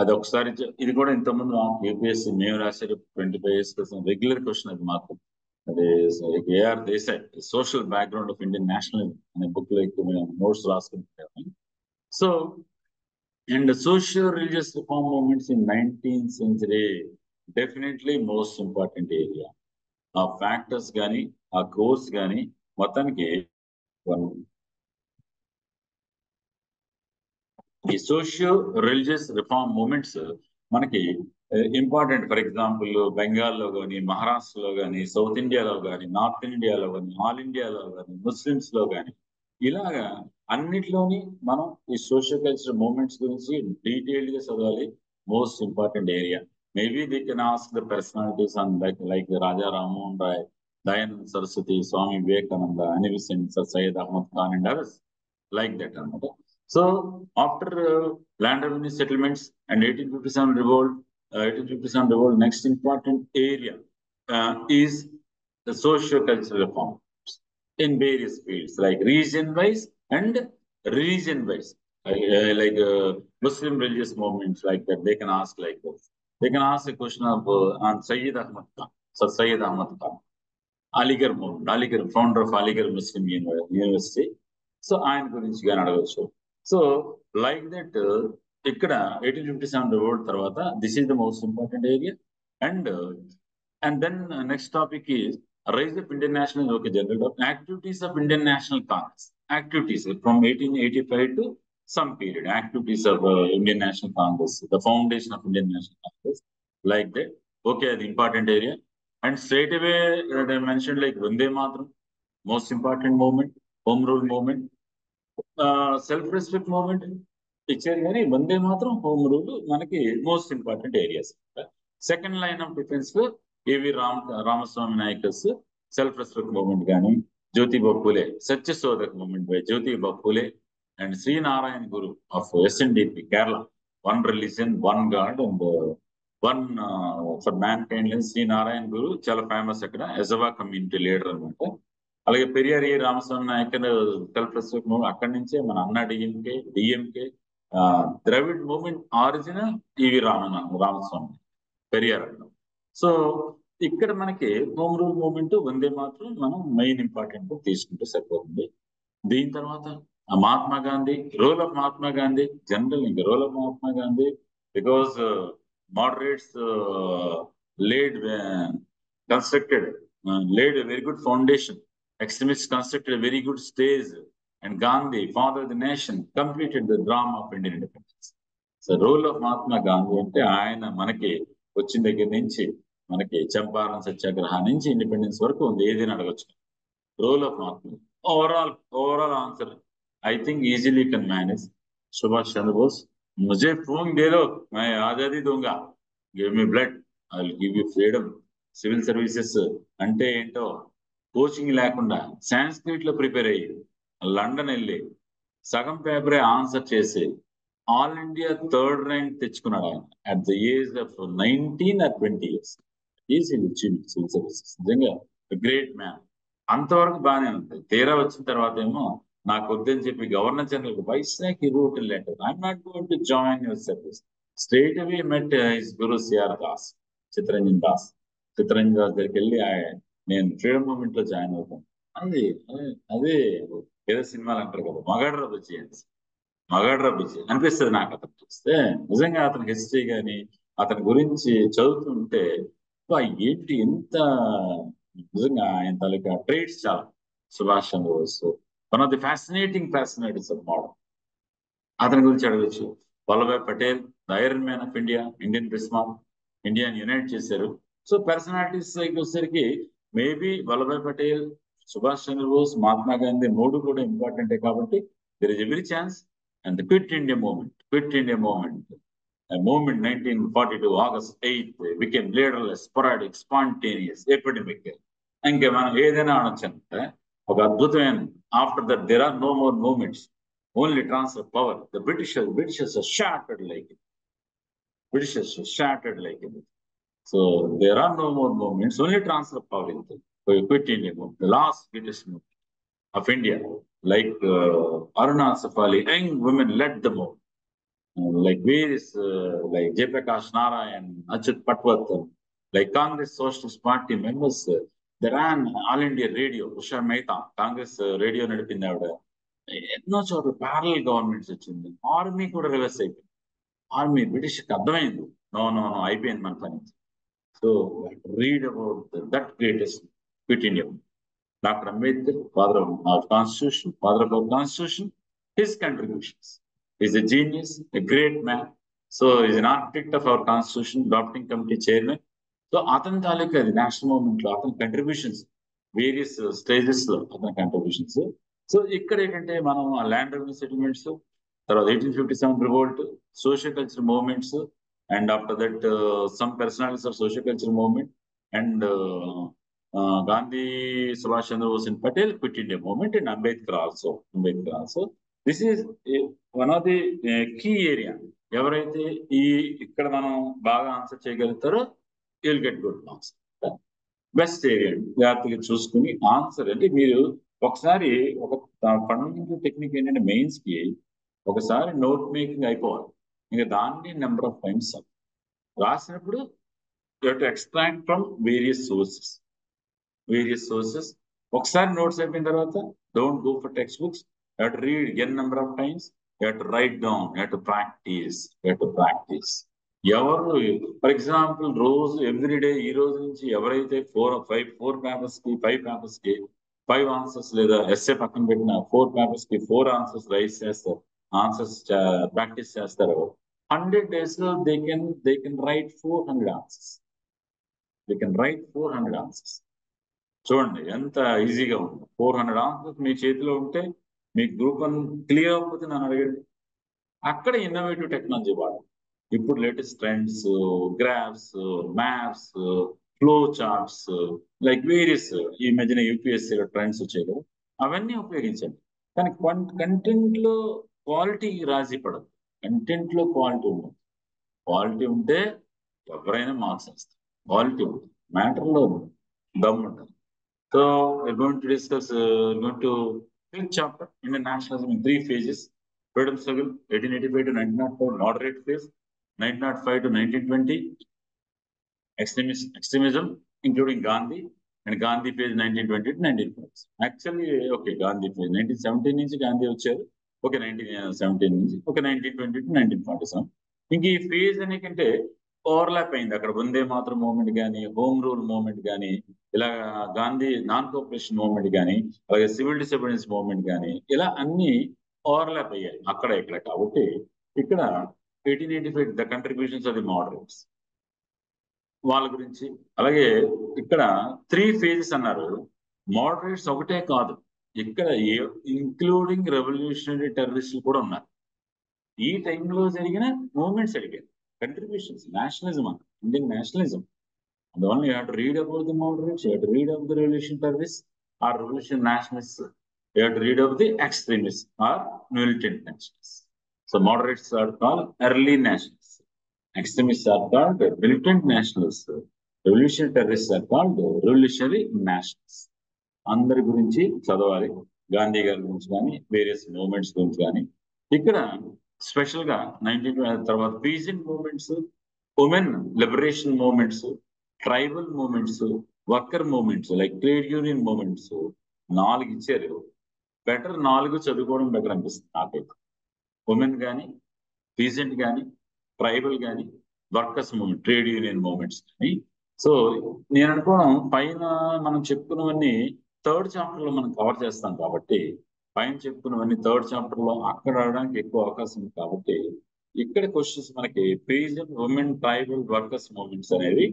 అది ఒకసారి ఇది కూడా ఇంతకుముందు యూపీఎస్సీ మేము రాశారు 25 years కోసం రెగ్యులర్ క్వశ్చన్ అది మాకు. అదే A R Desai social background of Indian national అనే బుక్ లో ఎక్కువ మేము నోట్స్ రాసుకుంటాము. So and socio religious reform movements in 19th century definitely most important area. ఆ ఫ్యాక్టర్స్ కానీ, ఆ కోర్స్ కానీ మొత్తానికి ఈ సోషియో రిలీజియస్ రిఫార్మ్ మూవ్మెంట్స్ మనకి ఇంపార్టెంట్. ఫర్ ఎగ్జాంపుల్ బెంగాల్లో కానీ, మహారాష్ట్రలో కానీ, సౌత్ ఇండియాలో కానీ, నార్త్ ఇండియాలో కానీ, ఆల్ ఇండియాలో కానీ, ముస్లిమ్స్ లో కానీ, ఇలాగా అన్నిట్లోని మనం ఈ సోషల్ కల్చరల్ మూవ్మెంట్స్ గురించి డీటెయిల్డ్ గా చదవాలి. Most important area. Maybe they can ask the personalities on like Raja Rammohan Roy, Dayananda Saraswati, Swami Vivekananda, Annie Besant, sir Syed Ahmad Khan and others like that అనమాట. So after land revenue settlements and 1857 revolt, next important area is the socio-cultural reforms in various fields, like region-wise and religion-wise. Like Muslim religious movements, like that, they can ask like this. They can ask a question of on Sayyid Ahmad Khan, Sir Sayyid Ahmad Khan, Aligarh movement, Aligarh, founder of Aligarh Muslim University. So ఆయన గురించి కానీ అడగవచ్చు. సో లైక్ దట్ ఇక్కడ 1857 revolt తర్వాత this is the most important area. And then next topic is rise of Indian national, okay, general activities of Indian national Congress. Activities from 1885 to some period, activities of Indian National Congress, the foundation of Indian National Congress, like that. Okay, the important area. And straight away they mentioned like Vande Mataram, most important movement, home rule movement, self respect movement ఇచ్చేది, కానీ వందే మాత్రం హోమ్ రూల్ మనకి most important areas. Second line of defence లో ఏవి Ramaswamy Naicker's self respect movement కానీ, Jyotiba Phule Satyashodhak movement by Jyotiba Phule and Sree Narayana Guru of SNDP Kerala, one religion one god and one for mankind. Sree Narayana Guru చాలా ఫేమస్ అక్కడ, ఎజవా కమ్యూనిటీ లీడర్ అనమాట. అలాగే Periyar Ramaswamy Naicker self respect movement, అక్కడి నుంచే మన అన్నా డిఎంకే ద్రవిడ్ మూవ్మెంట్ ఆరిజిన్ ఈవి రామస్వామి పెరియార్ అన్నాం. సో ఇక్కడ మనకి హోమ్ రూల్ మూవ్మెంట్ వందే మాత్రం మనం మెయిన్ ఇంపార్టెంట్ తీసుకుంటే సరిపోతుంది. దీని తర్వాత Mahatma Gandhi, role of Mahatma Gandhi, general ఇంకా role of Mahatma Gandhi because moderates laid a very good foundation. Extremists constructed a very good stage, and Gandhi, father of the nation, completed the drama of Indian independence. So role of Mahatma Gandhi అంటే ఆయన మనకి వచ్చిన దగ్గర నుంచి మనకి చంపారన్ సత్యాగ్రహం నుంచి ఇండిపెండెన్స్ వరకు ఉంది. ఏదైనా అడగచ్చు. Role of Mahatma, overall answer I think easily can manage. Subhash Chandrabose, मुझे खून दे दो मैं आजादी दूंगा, give me blood I will give you freedom. Civil services అంటే ఏంటో కోచింగ్ లేకుండా సాంస్క్రిట్ లో ప్రిపేర్ అయ్యి లండన్ వెళ్ళి సగం పేపరే ఆన్సర్ చేసి ఆల్ ఇండియా 3rd ర్యాంక్ తెచ్చుకున్నాడు ఆయన at the age of 19 or 20 years. Easy civil services నిజంగా గ్రేట్ మ్యాన్. అంతవరకు బాగానే ఉంటుంది. తీరా వచ్చిన తర్వాత ఏమో నాకు వద్దని చెప్పి governor general viceroy he wrote a letter. I'm not going to join your service. Straight away met his Guru C.R. Das, Chittaranjan Das. Chittaranjan Das దగ్గరికి వెళ్ళి నేను ఫ్రీడమ్ మూవ్మెంట్ లో జాయిన్ అవుతాను. అది అదే ఏదో సినిమాలు అంటారు కదా, మగాడ్ర బుజ్జి అని. మగాడ్ర బుజ్జి అనిపిస్తుంది నాకు అతను చూస్తే. నిజంగా అతని హిస్టరీ కానీ అతని గురించి చదువుతుంటే ఏంటి ఎంత నిజంగా ఆయన తాలూకా ట్రేడ్స్ చాలా. Subhash Chandra Bose one of the fascinatings of model. అతని గురించి అడగచ్చు. Vallabhbhai Patel the iron man of India, Indian Bismarck, ఇండియాని యునైట్ చేశారు. సో పర్సనాలిటీస్ వచ్చేసరికి మేబీ వల్లభాయ్ పటేల్, సుభాష్ చంద్రబోస్, మహాత్మా గాంధీ మూడు కూడా ఇంపార్టెంటే కాబట్టి there is every chance. And quit India movement movement 1942 August 8th became leaderless, sporadic, spontaneous, epidemic. ఇంకా మనం ఏదైనా అనొచ్చంటే ఒక అద్భుతమైన after that there are no more movements, only transfer power. The Britishers shattered like it. So there are no more movements, only transfer of power. So you quit India movement, the last greatest movement of India, like Aruna Safali, young women led the movement. Like various, like Jaiprakash Narayan, Achyut Patwat, like Congress Socialist Party members, they ran All India Radio, Usha Mehta, Congress radio నడిపింది ఆవిడ. ఎన్నో చోట్ల ప్యారల్ గవర్నమెంట్స్ వచ్చింది. ఆర్మీ కూడా రివర్స్ అయిపోయింది. ఆర్మీ బ్రిటిష్కి అర్థమైంది, నో అయిపోయింది మన పని. So read about that greatest quit India. Doctor Ambedkar, father of constitution, his contributions. He's a genius, a great man. So he's an architect of our constitution, adopting committee chairman. So అతని తాలూకా నేషనల్ మూవ్మెంట్ లో అతని కంట్రిబ్యూషన్స్ వేరియస్ స్టేజెస్ లో అతని కంట్రిబ్యూషన్స్. సో ఇక్కడ ఏంటంటే మనం ల్యాండ్ రెవెన్యూ సెటిల్మెంట్స్, తర్వాత 1857 revolt, social cultural movements, and after that some personalities of social cultural movement, and Gandhi, Subhash Chandra Bose and Patel quit India movement, and Ambedkar also. This is one of the key area. ఎవరైతే ఇక్కడ మనం బాగా ఆన్సర్ చేయగలుగుతారో you'll get good marks. Best area జాగ్రత్తగా చూసుకుని ఆన్సర్ అంటే మీరు ఒకసారి ఒక ఫండమెంటల్ టెక్నిక్ ఏంటంటే మెయిన్స్ కి ఒకసారి నోట్ మేకింగ్ అయిపోవాలి. ఇంకా దాన్ని నెంబర్ ఆఫ్ టైమ్స్ రాసినప్పుడు you have to extract from various sources. ఒకసారి నోట్స్ అయిపోయిన తర్వాత don't go for text books, you have to read n number of times, you have to write down, you have to practice. ఎవరు ఫర్ ఎగ్జాంపుల్ రోజు ఎవ్రీడే ఈ రోజు నుంచి ఎవరైతే 4 పేపర్స్ కి 5 ఆన్సర్స్, లేదా ఎస్ఏ పక్కన పెట్టిన 4 పేపర్స్ కి 4 ఆన్సర్స్ రైస్ చేస్తారు, ఆన్సర్స్ ప్రాక్టీస్ చేస్తారు, 100 days లో దే కెన్ రైట్ 400 ఆన్సర్స్. చూడండి ఎంత ఈజీగా ఉంది. 400 ఆన్సర్స్ మీ చేతిలో ఉంటే మీ గ్రూప్ 1 క్లియర్ అవ్వకపోతే నన్ను అడగండి. అక్కడ ఇన్నోవేటివ్ టెక్నాలజీ వాడాలి. ఇప్పుడు latest trends, graphs, maps, flow charts, like various ఈ మధ్యన యూపీఎస్సీ ట్రెండ్స్ వచ్చాయి కదా, అవన్నీ ఉపయోగించండి. కానీ కంటెంట్ లో క్వాలిటీ రాజీ పడదు. కంటెంట్ లో క్వాలిటీ ఉంటే ఎవరైనా మార్క్స్ వేస్తారు. క్వాలిటీ ఉంటుంది, మ్యాటర్ లో దమ్ ఉంటుంది. So we're going to discuss fifth chapter, Indian nationalism in 3 phases. Freedom struggle 1885 to 1904, moderate phase 1905 to 1920, extremism including Gandhi, and Gandhi phase 1920 to 1940. Actually, okay, Gandhi phase 1917 నుంచి గాంధీ వచ్చారు, ఓకే 1917 నుంచి, ఓకే 1920 to 1947. ఇంక ఈ ఫేజ్ అనేకంటే ఓవర్లాప్ అయింది. అక్కడ వందే మాతరం మూవ్మెంట్ కానీ, హోమ్ రూల్ మూవ్మెంట్ కానీ, ఇలా గాంధీ నాన్ కోఆపరేషన్ మూవ్మెంట్ కానీ, అలాగే సివిల్ డిసోబీడియన్స్ మూవ్మెంట్ కానీ, ఇలా అన్ని ఓవర్లాప్ అయ్యాయి అక్కడ ఇక్కడ. కాబట్టి ఇక్కడ 1885 the contributions of the moderates వాళ్ళ గురించి. అలాగే ఇక్కడ 3 phases అన్నారు. మోడరేట్స్ ఒకటే కాదు, ఇక్కడ ఇంక్లూడింగ్ రెవల్యూషనరీ టెర్రరిస్టులు కూడా ఉన్నారు. ఈ టైంలో జరిగిన మూవ్మెంట్స్ అడిగారు, కంట్రిబ్యూషన్స్, నేషనలిజం, ఇండియన్ నేషనలిజం. అందువల్ల you have to read about the moderates, you have to read about the revolution terrorists or revolution nationalists, you have to read about the extremists or militant nationalists. So moderates are called early nationalists, extremists are called militant nationalists, revolutionary terrorist are called revolutionary nationals. అందరి గురించి చదవాలి, గాంధీ గారి గురించి కానీ వేరియస్ మూవ్మెంట్స్ గురించి కానీ. ఇక్కడ స్పెషల్ గా 19 తర్వాత peasant movements, women liberation movements, tribal movements, worker movements like trade union movements 4 ఇచ్చారు. బెటర్ 4 చదువుకోవడం బెటర్ అనిపిస్తుంది నాకైతే. ఉమెన్ కానీ, పీజెంట్ కానీ, ట్రైబల్ కానీ, workers movement, trade union movements కానీ. సో నేను అనుకోవడం పైన మనం చెప్పుకున్నవన్నీ థర్డ్ చాప్టర్ లో మనం కవర్ చేస్తాం కాబట్టి, పైన చెప్పుకున్నవన్నీ థర్డ్ చాప్టర్ లో అక్కడ ఆడడానికి ఎక్కువ అవకాశం ఉంది కాబట్టి, ఇక్కడ క్వశ్చన్స్ మనకి peasant, women, tribal, workers movements అనేది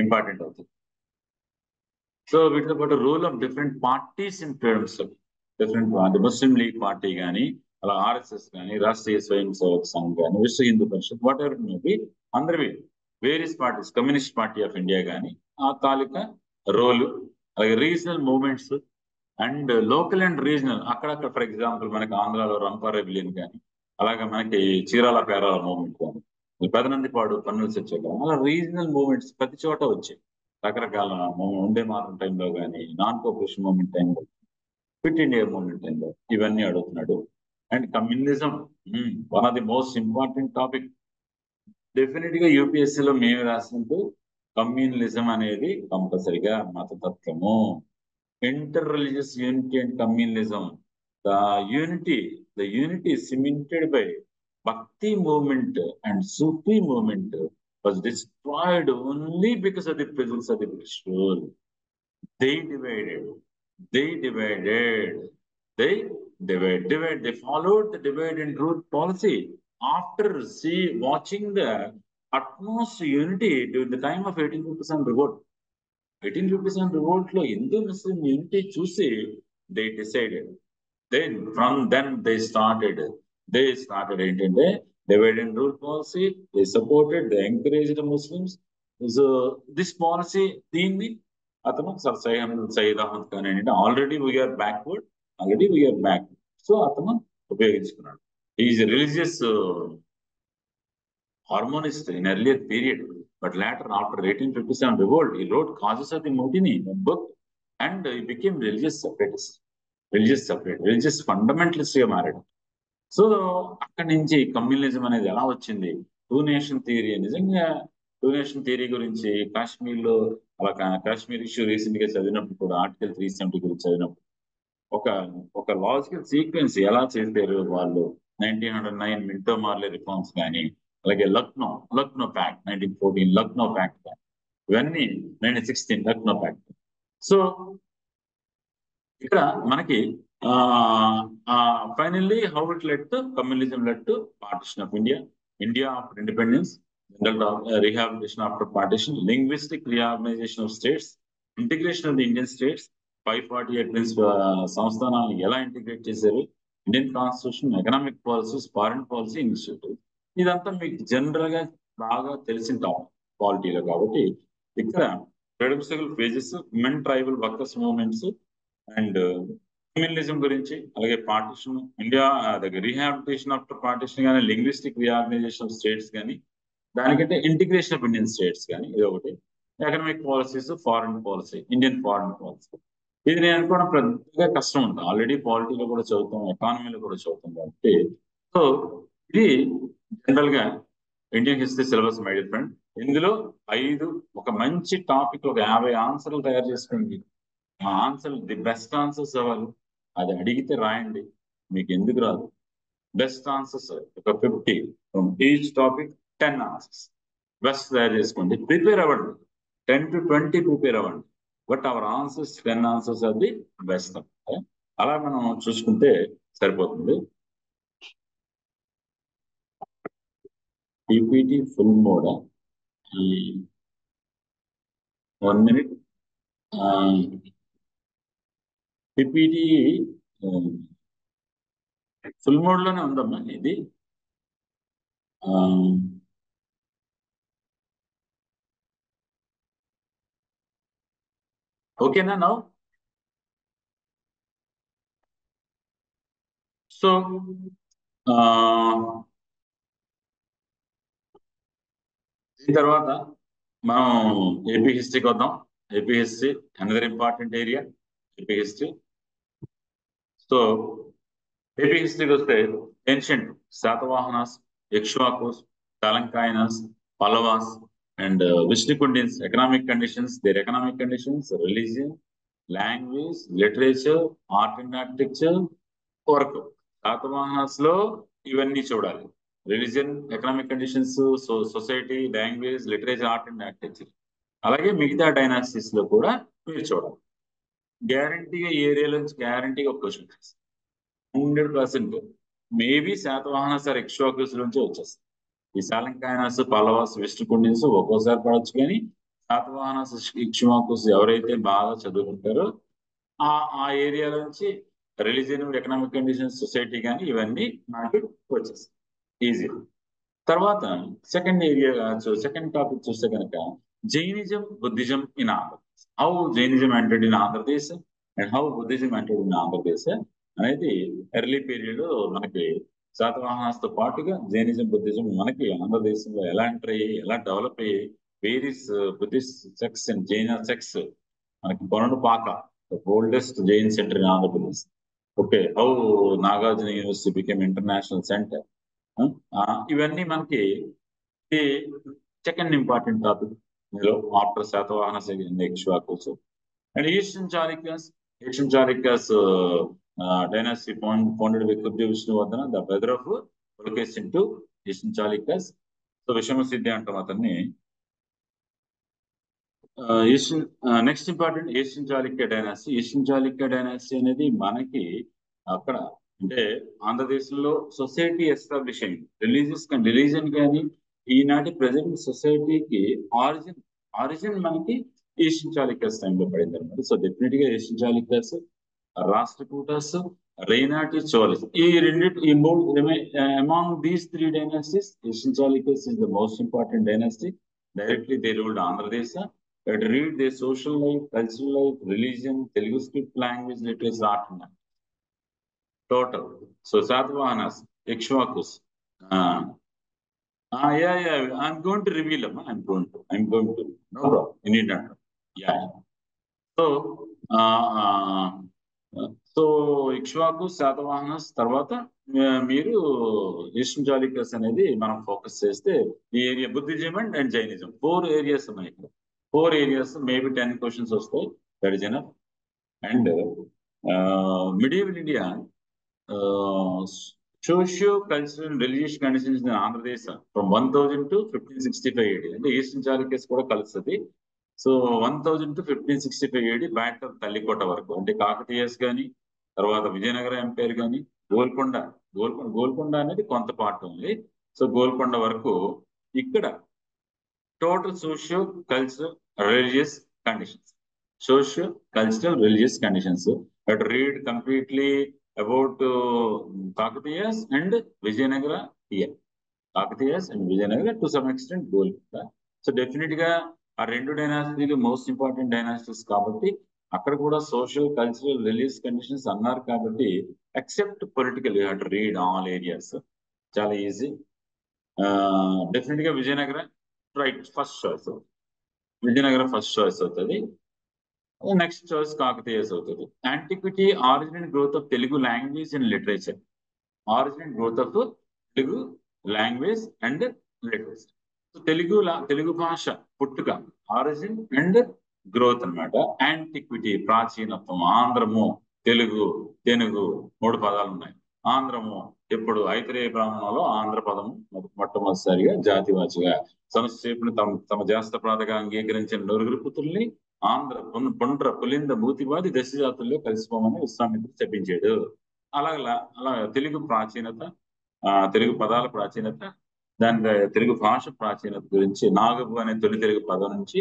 ఇంపార్టెంట్ అవుతుంది. సో వీటితో పాటు rule of different parties in freedom struggle, different Muslim league party కానీ, అలా ఆర్ఎస్ఎస్ కానీ, రాష్ట్రీయ స్వయం సేవక్ సంఘ్ కానీ, విశ్వ Hindu Parishad, what ever maybe, అందరివి various parties, communist party of India కానీ ఆ తాలూకా రోలు, అలాగే regional movements and local and regional అక్కడక్కడ. ఫర్ ఎగ్జాంపుల్ మనకి ఆంధ్రాలో రంపా రెబిలియన్ కానీ, అలాగే మనకి చీరాల పేరాల మూవ్మెంట్ కానీ, పెదనందిపాడు పన్నుల చర్చ కానీ, అలా రీజనల్ మూవ్మెంట్స్ ప్రతి చోట వచ్చాయి. రకరకాల ఉండే మాత్రం టైంలో కానీ, నాన్ కోఆపరేషన్ మూవ్మెంట్ టైంలో, క్విట్ ఇండియా మూవ్మెంట్ టైంలో ఇవన్నీ అడుగుతున్నాడు. And communism, one of the most important topic. Definite గా యూపీఎస్సీలో మేము రాసినట్టు కమ్యూనలిజం అనేది కంపల్సరిగా మతతత్వము. Inter religious unity and communalism. The unity cemented by Bhakti movement and Sufi movement was destroyed only because of the presence of the British rule. They divided. They divided. They divided. They followed the divide and rule policy after watching the utmost unity during the time of 1857 revolt. 1857 revolt లో హిందూ ముస్లిం యూనిటీ చూసి they decided. Then from then they started ఏంటంటే divide and rule policy. They supported, they encouraged the Muslims. So this policy, దీన్ని అతను సయ్యద్ అహ్మద్ ఖాన్ ఏంటంటే ఆల్రెడీ వీఆర్ బ్యాక్వర్డ్, సో అతను ఉపయోగించుకున్నాడు. Is religious harmonist in earlier period, but later after 1857 revolt, he wrote Causes of the Mutiny, a book, and he became religious fundamentalist గా మారాడు. సో అక్కడి నుంచి కమ్యూనలిజం అనేది ఎలా వచ్చింది, టూ నేషన్ థియరీ. నిజంగా టూ నేషన్ థియరీ గురించి కాశ్మీర్ లో అలా కాశ్మీర్ ఇష్యూ రీసెంట్ గా చదివినప్పుడు కూడా, ఆర్టికల్ 370 గురించి చదివినప్పుడు ఒక ఒక లాజికల్ సీక్వెన్స్ ఎలా చేశారు వాళ్ళు. 1909 మింటో మార్లే రిఫార్మ్స్ కానీ, అలాగే లక్నో ప్యాక్ట్ 1914, లక్నో ప్యాక్ట్ కానీ, ఇవన్నీ 1916 లక్నో ప్యాక్ట్. సో ఇక్కడ మనకి finally how it led to communalism, led to partition of India after independence, general rehabilitation after partition, linguistic reorganisation of states, integration of the Indian states, 548 సంస్థానాలను ఎలా ఇంటిగ్రేట్ చేశారు, Indian constitution, economic policies, foreign policy initiative. ఇదంతా మీకు జనరల్ గా బాగా తెలిసిన టాపిక్ పాలిటీలో. కాబట్టి ఇక్కడ freedom struggle phases, women, tribal, workers movements and communalism గురించి, అలాగే partition, India rehabilitation after partition కానీ, లింగ్విస్టిక్ రీఆర్గనైజేషన్ ఆఫ్ స్టేట్స్ కానీ, దానికంటే ఇంటిగ్రేషన్ ఆఫ్ ఇండియన్ స్టేట్స్ కానీ, ఇది ఒకటి. Economic policies, foreign policy, Indian foreign policy. ఇది నేను అనుకోవడం పెద్దగా కష్టం ఉంటుంది. ఆల్రెడీ పాలిటీలో కూడా చదువుతాం, ఎకానమీలో కూడా చదువుతాం కాబట్టి. సో ఇది జనరల్ గా Indian history syllabus my dear friend. ఇందులో 5 ఒక మంచి టాపిక్, ఒక 50 ఆన్సర్లు తయారు చేసుకోండి. ఆ ఆన్సర్ ది బెస్ట్ ఆన్సర్స్ అవ్వాలి. అది అడిగితే రాయండి, మీకు ఎందుకు రాదు. బెస్ట్ ఆన్సర్స్ ఒక 50 from each topic, 10 answers best తయారు చేసుకోండి. ప్రిపేర్ అవ్వండి, 10 to 20 ప్రిపేర్ అవ్వండి. బట్ అవర్ ఆన్సర్స్ 10 ఆన్సర్స్ అది బెస్ట్. అలా మనం చూసుకుంటే సరిపోతుంది. PPT full mode 1 minute. PPT full mode లోనే ఉందమ్మా ఇది. ఓకేనా నౌ? సో దీని తర్వాత మనం ఏపీ హిస్టరీకి వద్దాం. AP history another important area. AP history. So AP హిస్టరీకి వస్తే ancient Satavahanas, Ikshvakus, Salankayanas, Pallavas and Vishnukundins economic conditions, their economic conditions, religion, language, literature, art and architecture వరకు శాతవాహనాస్ లో ఇవన్నీ చూడాలి. Religion, economic conditions, society, language, literature, art and architecture. అలాగే మిగతా డైనాసిటీస్ లో కూడా మీరు చూడాలి. గ్యారంటీగా ఈ ఏరియాలో నుంచి గ్యారంటీగా ఒక question 100% maybe Satavahanas or Ikshvakus నుంచి వచ్చేస్తుంది. ఈ సాలంకాయనాస్, పల్లవాస్, విష్ణుకుండిన్స్ ఒక్కోసారి పడవచ్చు, కానీ శాతవాహనాస్, ఇక్ష్వాకుస్ ఎవరైతే బాగా చదువుకుంటారో ఆ ఆ ఏరియా నుంచి రిలీజియన్, ఎకనామిక్ కండిషన్స్, సొసైటీ కానీ ఇవన్నీ మనకి వచ్చేస్తాయి ఈజీ. తర్వాత సెకండ్ ఏరియా, సెకండ్ టాపిక్ చూస్తే కనుక Jainism, Buddhism in Andhra Pradesh. How Jainism entered in Andhra Pradesh and how Buddhism entered in Andhra Pradesh అనేది ఎర్లీ పీరియడ్ మనకి శాతవాహనాస్తో పాటుగా జైనిజం, బుద్ధిజం మనకి ఆంధ్రదేశంలో ఎలా ఎంటర్ అయ్యి, ఎలా డెవలప్ అయ్యి, various Buddhist sects and Jaina sects మనకి Kolanupaka oldest Jain centre in Andhra Pradesh. Okay, how Nagarjuna university became international centre. ఇవన్నీ మనకి ఈ సెకండ్ ఇంపార్టెంట్ టాపిక్ ఇందులో after Satavahana Ikshvakus and eastern Chalukyas. Eastern Chalukyas dynasty founded by Kubja Vishnuvardhana, the brother of Pulakeshin two eastern Chalukyas. So Vishamasiddhi అంటాం అతన్ని. Eastern next important eastern Chalukya dynasty. Eastern Chalukya dynasty అనేది మనకి అక్కడ అంటే ఆంధ్రదేశంలో సొసైటీ ఎస్టాబ్లిష్ అయింది. రిలీజియన్ కానీ ఈనాటి ప్రజెంట్ సొసైటీకి ఆరిజిన్ మనకి ఈస్టర్న్ చాళుక్యస్ టైంలో పడింది అనమాట. సో డెఫినెట్ గా ఈస్టర్న్ చాళుక్యస్, రాష్ట్రకూటస్, రైనాటి చోళస్, ఈ మూడు among these three dynasties eastern Chalukyas is the most important dynasty. Directly they ruled Andhra Pradesh. But read their social life, cultural life, religion, Telugu script, language, literature, art, and total. So Satavahanas, Ikshvakus. Yeah. I'm going to reveal them. I'm going to. No problem. You need not. Yeah. So, so Ikshvaku, Satavahanas తర్వాత మీరు ఈస్టర్న్ చాళుక్యస్ అనేది మనం ఫోకస్ చేస్తే ఈ area Buddhism and Jainism 4 areas ఉన్నాయి ఇక్కడ. 4 ఏరియాస్ మేబీ 10 క్వశ్చన్స్ వస్తాయి. That is enough. And medieval India socio cultural religious conditions in Andhra Pradesh from 1000 to 1565 AD. అంటే ఈస్టర్న్ చాళుక్యస్ కూడా కలుస్తుంది. So 1000 to 1565 AD back of Talikota వరకు, అంటే కాకతీయస్ కానీ తర్వాత విజయనగర ఎంపైర్ కానీ గోల్కొండ అనేది కొంత పార్ట్ ఉంది. సో గోల్కొండ వరకు ఇక్కడ total socio cultural religious conditions. But read completely about Kakatiyas and Vijayanagara here. Kakatiyas and Vijayanagara to some extent Golconda. So definitely ఆ రెండు డైనాసిటీలు మోస్ట్ ఇంపార్టెంట్ డైనాసిటీస్ కాబట్టి అక్కడ కూడా సోషల్, కల్చరల్, రిలీజియస్ కండిషన్స్ అన్నారు కాబట్టి except political you have to read all areas. చాలా ఈజీ. డెఫినెట్ గా Vijayanagara right first choice. Vijayanagara first choice అవుతుంది. నెక్స్ట్ చాయిస్ కాకతీయస్ అవుతుంది. Antiquity, origin and growth of Telugu language and literature. Origin and growth of Telugu language and literature. Telugu భాష పుట్టుక, ఆరిజిన్ అండ్ గ్రోత్ అన్నమాట. యాంటిక్విటీ ప్రాచీనత్వం. ఆంధ్రము, తెలుగు, తెనుగు 3 పదాలు ఉన్నాయి. ఆంధ్రము ఎప్పుడు ఐతరేయ బ్రాహ్మణంలో ఆంధ్ర పదము మొట్టమొదటిసారిగా జాతివాచిగా సంస్థను తమ జాస్త ప్రాతగా అంగీకరించిన నలుగురు పుత్రుల్ని ఆంధ్ర పుండ్ర పులింద మూతివాది దశ జాతుల్లో కలిసిపోమని విశ్వామిత్రుడు చెప్పించాడు. అలా తెలుగు ప్రాచీనత, తెలుగు పదాల ప్రాచీనత, దాని తెలుగు భాష ప్రాచీనత గురించి నాగబు అనే తొలి తెలుగు పదం నుంచి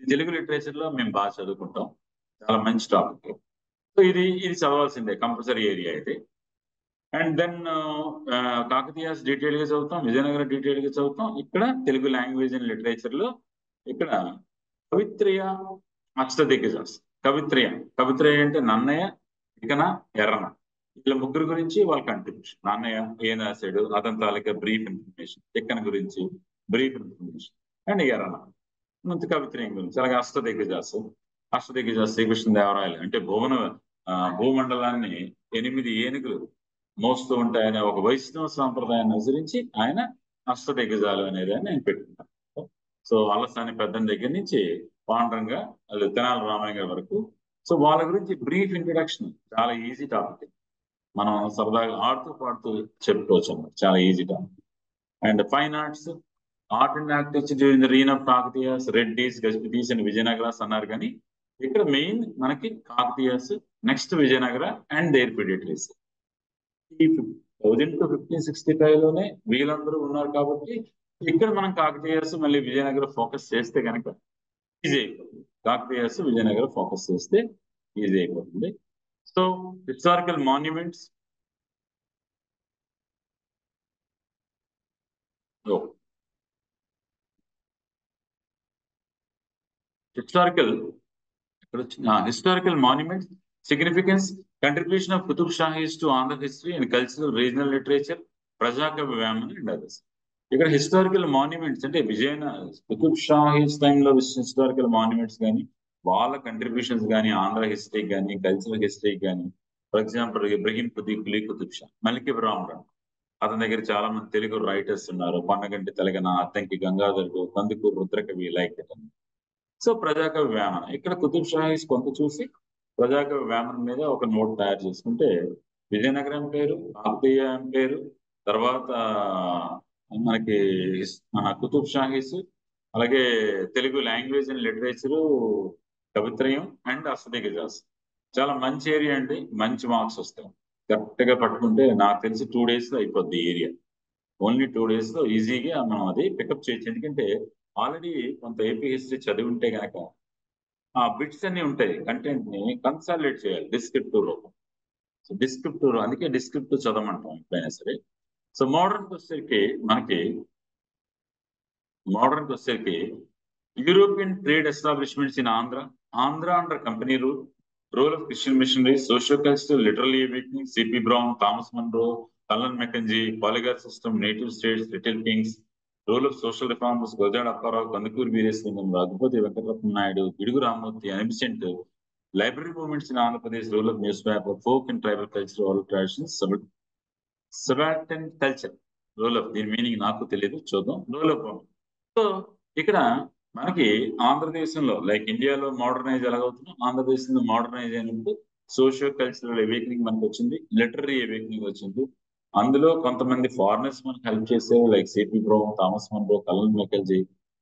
తెలుగు లిటరేచర్ లో మేము బాగా చదువుకుంటాం. చాలా మంచి టాపిక్. సో ఇది చదవాల్సిందే కంపల్సరీ ఏరియా ఇది. అండ్ దెన్ కాకతీయాస్ డీటెయిల్ గా చదువుతాం, విజయనగర డీటెయిల్ గా చదువుతాం. ఇక్కడ తెలుగు లాంగ్వేజ్ అండ్ లిటరేచర్ లో ఇక్కడ కవిత్రయ, అష్టదిగ్గజాస్. కవిత్రయ అంటే నన్నయ్య, ఇకన, ఎర్రన, వీళ్ళ ముగ్గురు గురించి వాళ్ళ కంట్రిబ్యూషన్. నాన్నయ్య ఏం రాశాడు, అతని తాలూకా బ్రీఫ్ ఇన్ఫర్మేషన్. తిక్కన గురించి బ్రీఫ్ ఇన్ఫర్మేషన్. అండ్ ఎర్రన మంచి కవిత్రయం గురించి. అలాగే అష్టదిగ్గజాసు శ్రీకృష్ణదేవరాయలు అంటే భూమండలాన్ని 8 ఏనుగులు మోస్తూ ఉంటాయనే ఒక వైష్ణవ సాంప్రదాయాన్ని అనుసరించి ఆయన అష్టదిగ్గజాలు అనేది ఆయన పెట్టుకుంటారు. సో అలసాని పెద్దని దగ్గర నుంచి పాండ్రంగ అది తెనాలి రామయ్య గారి వరకు. సో వాళ్ళ గురించి బ్రీఫ్ ఇంట్రొడక్షన్, చాలా ఈజీ టాపిక్, మనం సరదాగా ఆడుతూ పాడుతూ చెప్పుకోవచ్చు అన్నమాట, చాలా easy topic. And fine arts, art and act వచ్చి during the reign of Kakatiyas, Reddis, Gajapatis and Vijayanagaras అన్నారు. కానీ ఇక్కడ మెయిన్ మనకి Kakatiyas, next Vijayanagara and their పిడిటరీస్. ఈ 1000 to 1565 లోనే వీళ్ళందరూ ఉన్నారు కాబట్టి ఇక్కడ మనం కాకతీయాస్ మళ్ళీ విజయనగర ఫోకస్ చేస్తే కనుక ఈజీ అయిపోతుంది. కాకతీయాస్ విజయనగర ఫోకస్ చేస్తే ఈజీ అయిపోతుంది. So historical monuments, historical monuments, significance, contribution of Qutub Shahis to Andhra history and cultural regional literature, Prajakavi Vamana and others. ఇక్కడ హిస్టారికల్ మాన్యుమెంట్స్ అంటే కుతుబ్ షాహీస్ టైంలో హిస్టారికల్ మాన్యుమెంట్స్ కానీ వాళ్ళ కంట్రిబ్యూషన్స్ కానీ ఆంధ్ర హిస్టరీకి కానీ కల్చరల్ హిస్టరీకి కానీ, ఫర్ ఎగ్జాంపుల్ ఇబ్రహీం కులీ కుతుబ్ షా, మలికిబ్రాహ్మణ్, అతని దగ్గర చాలా మంది తెలుగు రైటర్స్ ఉన్నారు. Ponnaganti Telaganna, Addanki Gangadharudu, Kandukuru Rudrakavi, like it. So ప్రజాకవి వేమన, ఇక్కడ కుతుబ్ షాహీస్ కొంత చూసి ప్రజాకవి వేమన మీద ఒక నోట్ తయారు చేసుకుంటే విజయనగరం పేరు, కాకతీయ పేరు, తర్వాత మనకి మన కుతుబ్ షాహీస్, అలాగే Telugu language and literature, Kavitrayam and Ashtadiggajas. చాలా మంచి ఏరియా అండి, మంచి మార్క్స్ వస్తాయి. కరెక్ట్ గా పట్టుకుంటే నాకు తెలిసి 2 days లో అయిపోద్ది ఏరియా. ఓన్లీ 2 days లో ఈజీగా మనం అది పికప్ చేయొచ్చు. ఎందుకంటే ఆల్రెడీ కొంత ఏపీ హిస్టరీ చదివి ఉంటే కనుక ఆ బిట్స్ అన్ని ఉంటాయి, కంటెంట్ ని కన్సాలిడేట్ చేయాలి డిస్క్రిప్టివ్ లో. సో డిస్క్రిప్టివ్, అందుకే డిస్క్రిప్టివ్ చదవమంటాం ఎప్పుడైనా సరే. సో మోడర్న్ వచ్చేసరికి European trade establishments in Andhra under company role of Christian missionaries, socio-cultural, literary awakening, C.P. Brown, Thomas Munro, Cullen Mackenzie, polyglot system, native states, little kings, role of social reformers, Gojada Apparao, Kandukuri Veerasilingam, Raghupati Venkatrappan Naidu, Gidugu Ramurthy, Anicent, library movements in Andhra Pradesh, role of newspaper, folk and tribal culture, oral traditions, subaltern culture, role of, దీని మీనింగ్ నాకు తెలియదు, చూద్దాం. రోల్ ఆఫ్, సో ఇక్కడ మనకి ఆంధ్రదేశంలో లైక్ ఇండియాలో మోడర్నైజ్ ఎలాగవుతుందో ఆంధ్రదేశంలో మోడర్నైజ్ అయినప్పుడు సోషియో కల్చరల్ అవేకనింగ్ మనకు వచ్చింది, లిటరీ అవేకనింగ్ వచ్చింది. అందులో కొంతమంది ఫారినర్స్ మనకు హెల్ప్ చేసేవారు, like CP Brown, Thomas Munro, Colin Mackenzie.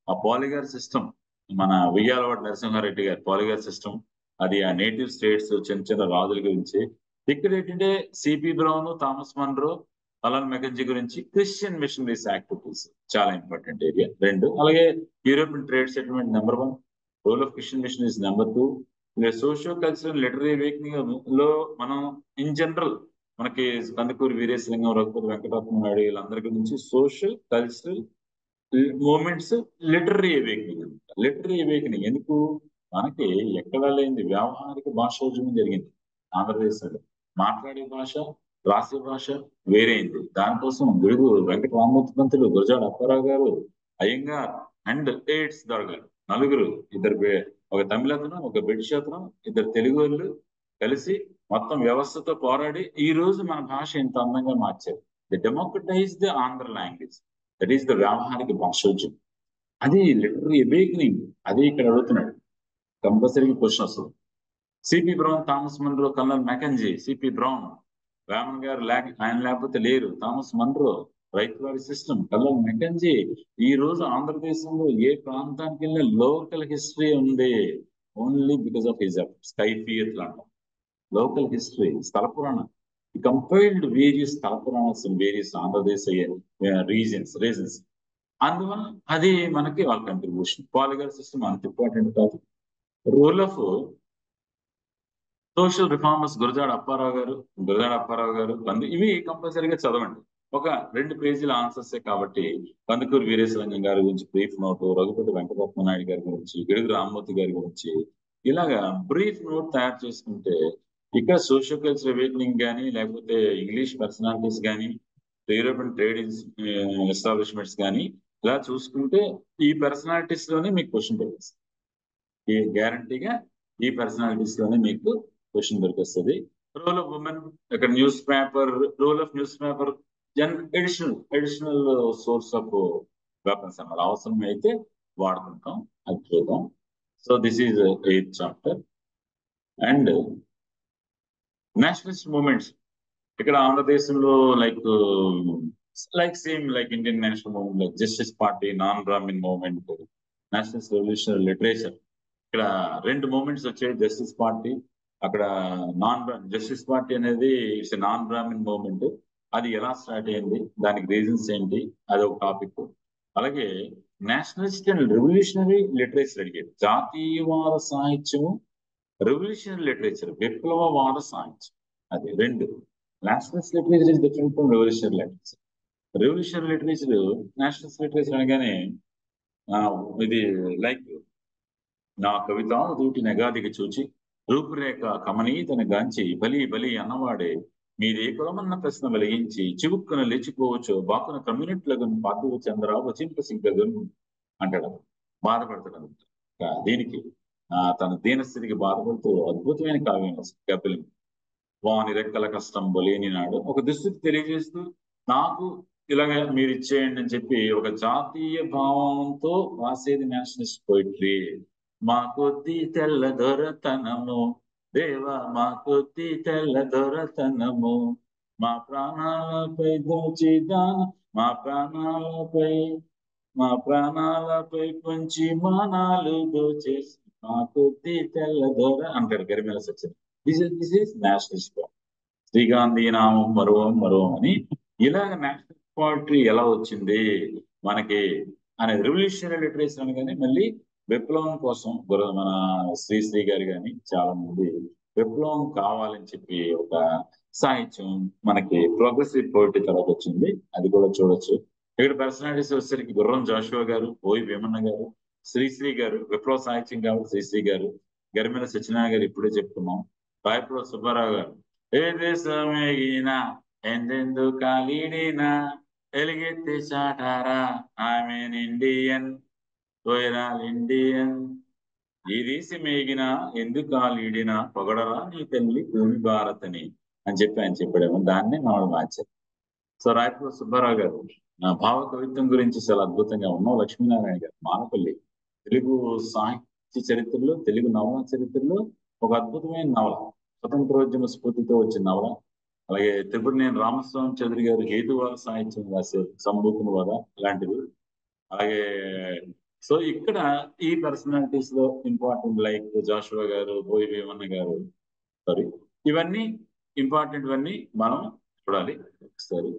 ఆ పాలిగార్ సిస్టమ్, మన వియ్యాలవాడ నరసింహారెడ్డి గారి పాలిగార్ సిస్టమ్, అది ఆ నేటివ్ స్టేట్స్ చిన్న చిన్న రాజుల గురించి. ఇక్కడ ఏంటంటే CP Brown, Thomas Munro, Colin Mackenzie గురించి క్రిస్టియన్ మిషనరీస్ యాక్టివిటీస్ చాలా ఇంపార్టెంట్ ఏరియా 2. అలాగే European trade settlement number 1, role of Christian missionaries number 2. Socio cultural literary awakening లో మనం ఇన్ జనరల్ మనకి కందుకూరి వీరేశలింగం, రఘుపతి వెంకటరత్న నాయుడు వీళ్ళందరి గురించి social cultural movements, literary awakening ఎందుకు మనకి ఎక్కడ లేని వ్యావహారిక భాషోద్యమం జరిగింది ఆంధ్రదేశంలో. మాట్లాడే భాష, రాసే భాష వేరైంది. దానికోసం గుడుగు వెంకట రామమూర్తి పంతులు, గురజాడ అప్పారావు గారు, అయ్యంగార్ అండ్ ఎయిడ్స్ దొరగారు, నలుగురు, ఒక తమిళ అతను, ఒక బ్రిటిష్ అతను, 2 తెలుగు వాళ్ళు కలిసి మొత్తం వ్యవస్థతో పోరాడి ఈ రోజు మన భాష ఇంత అందంగా మార్చారు. The democratise the Andhra language, that is the వ్యావహారిక భాషోద్యమం. అది లిటరీ అవేకనింగ్, అది ఇక్కడ అడుగుతున్నాడు, కంపల్సరీ క్వశ్చన్ వస్తుంది. CP Brown, Thomas Munro, colonel McKenzie. CP brown Veman గారు ఆయన లేకపోతే లేరు. Thomas Munro ryotwari system, colonel McKenzie. ఈ రోజు ఆంధ్రదేశంలో ఏ ప్రాంతానికి వెళ్ళినా లోకల్ హిస్టరీ ఉంది, only because of his efforts. Kaifiyat లాంటి లోకల్ హిస్టరీ, స్థల పురాణం, కంపైల్డ్ వేరియస్ స్థల Puranas in various Andhradesa reasons. అందువల్ల అది మనకి వాళ్ళ కంట్రిబ్యూషన్. పాలిగార్ సిస్టమ్ అంత ఇంపార్టెంట్ కాదు. Role of social reformers, Gurajada Apparao garu ఇవి కంపల్సరీగా చదవండి. ఒక 2 పేజీల ఆన్సర్సే కాబట్టి కందుకూరి వీరేశలింగం గారి గురించి బ్రీఫ్ నోట్, రఘుపతి వెంకటరత్న నాయుడు గారి గురించి, గిడుగు రామ్మూర్తి గారి గురించి ఇలాగా బ్రీఫ్ నోట్ తయారు చేసుకుంటే ఇక్కడ సోషల్ కల్చర్ అవేకనింగ్ కానీ, లేకపోతే ఇంగ్లీష్ పర్సనాలిటీస్ కానీ, యూరోపియన్ ట్రేడ్ ఎస్టాబ్లిష్మెంట్స్ కానీ ఇలా చూసుకుంటే ఈ పర్సనాలిటీస్ లోనే మీకు క్వశ్చన్ దొరికిస్తుంది. ఈ గ్యారంటీగా ఈ పర్సనాలిటీస్ లోనే మీకు క్వశ్చన్ దొరికిస్తుంది. రోల్ ఆఫ్ ఉమెన్, ఇక్కడ news paper, role of news paper additional source of weapons అన్నమాట. అవసరం అయితే వాడుకుంటాం, అది చూద్దాం. So this is 8th chapter. And nationalist movements ఇక్కడ ఆంధ్రదేశంలో like same like Indian national movement, like Justice Party, non Brahmin movement, national revolutionary literature. ఇక్కడ 2 మూవ్మెంట్స్ వచ్చాయి. జస్టిస్ పార్టీ, అక్కడ జస్టిస్ పార్టీ అనేది ఇట్స్ నాన్ బ్రాహ్మిన్ మూవ్మెంట్. అది ఎలా స్టార్ట్ అయింది, దానికి రీజన్స్ ఏంటి, అది ఒక టాపిక్. అలాగే నేషనలిస్ట్ అండ్ రెవల్యూషనరీ లిటరేచర్ అడిగాడు. జాతీయవాద సాహిత్యము, రెవల్యూషనరీ లిటరేచర్, విప్లవవాద సాహిత్యం, అది 2. Nationalist literature is different from revolutionary literature. Revolutionary literature, Nationalist literature అనగానే ఇది లైక్ నా కవిత దూటి నెగాదికి చూచి రూపురేఖ కమనీతని గాంచి బలి బలి అన్నవాడే మీరే కులమన్న ప్రశ్న వెలిగించి చివుక్కున లేచిపోవచ్చు బాకున కమ్యూనిట్లను పార్థివ చంద్ర వచింప సిగ్గను అంటాడు. బాధపడతాడు దీనికి. తన దీనస్థితికి బాధపడుతూ అద్భుతమైన కావ్యం కపిలం. వాని రెక్కల కష్టం బలేని నాడు ఒక దుస్థితి తెలియజేస్తూ నాకు ఇలాగ మీరు ఇచ్చేయండి అని చెప్పి ఒక జాతీయ భావంతో రాసేది నేషనలిస్ట్ పోయిట్రీ. మా కొద్ది తెల్ల దొరతనము దేవా, మా కొద్ది తెల్ల దొరతనము, మా ప్రాణాలపై దోచిదాన, మా ప్రాణాలపై పొంచి మానాలు దోచేసి మా కొద్ది తెల్ల దొర అంటాడు Garimella Satyam. This is nationalist. Sri Gandhi నామం మరో అని ఇలాగ నేషనల్ పోయిట్రీ ఎలా వచ్చింది మనకి అనే రెవల్యూషనరీ లిటరేచర్ అనగానే మళ్ళీ విప్లవం కోసం మన శ్రీశ్రీ గారు కానీ చాలా మంది విప్లవం కావాలని చెప్పి ఒక సాహిత్యం మనకి ప్రోగ్రెసివ్ పోయిట్రీ తర్వాత వచ్చింది. అది కూడా చూడొచ్చు. ఇక్కడ పర్సనాలిటీస్ వచ్చేసరికి గుర్రం జాషువా గారు, ఓయి వేమన్న గారు, శ్రీశ్రీ గారు, విప్లవ సాహిత్యం కాబట్టి శ్రీశ్రీ గారు, గరిమెల సత్యనారాయణ గారు ఇప్పుడే చెప్పుకున్నాం, రాయపుర సుబ్బారావు గారు, ఏ దేశమేగినా ఎందెందు కాలిడినా ఎలుగెత్తి చాటారా ఆమెన్ ఇండియన్ ఇండియన్, ఈ దేశం మేగినా ఎందుకు కాలిడినా పొగడరా నీ తల్లి భూమి భారత్ అని చెప్పి ఆయన చెప్పాడేమో, దాన్నే మనం మార్చారు. సో రాయపుర సుబ్బారావు గారు నా భావ కవిత్వం గురించి చాలా అద్భుతంగా ఉన్నాం. లక్ష్మీనారాయణ గారు మానపల్లి, తెలుగు సాహిత్య చరిత్రలో, తెలుగు నవల చరిత్రలో ఒక అద్భుతమైన నవల, స్వతంత్రోద్యమ స్ఫూర్తితో వచ్చిన నవల. అలాగే త్రిపురనేని రామస్వామి చౌదరి గారు హేతువాద సాహిత్యం రాశారు, సంభూతుని వద ఇలాంటివి. అలాగే సో ఇక్కడ ఈ పర్సనాలిటీస్ లో ఇంపార్టెంట్ లైక్ జాషువా గారు, బోయి వేమన్న గారు, సారీ, ఇవన్నీ ఇంపార్టెంట్, ఇవన్నీ మనం చూడాలి ఒకసారి.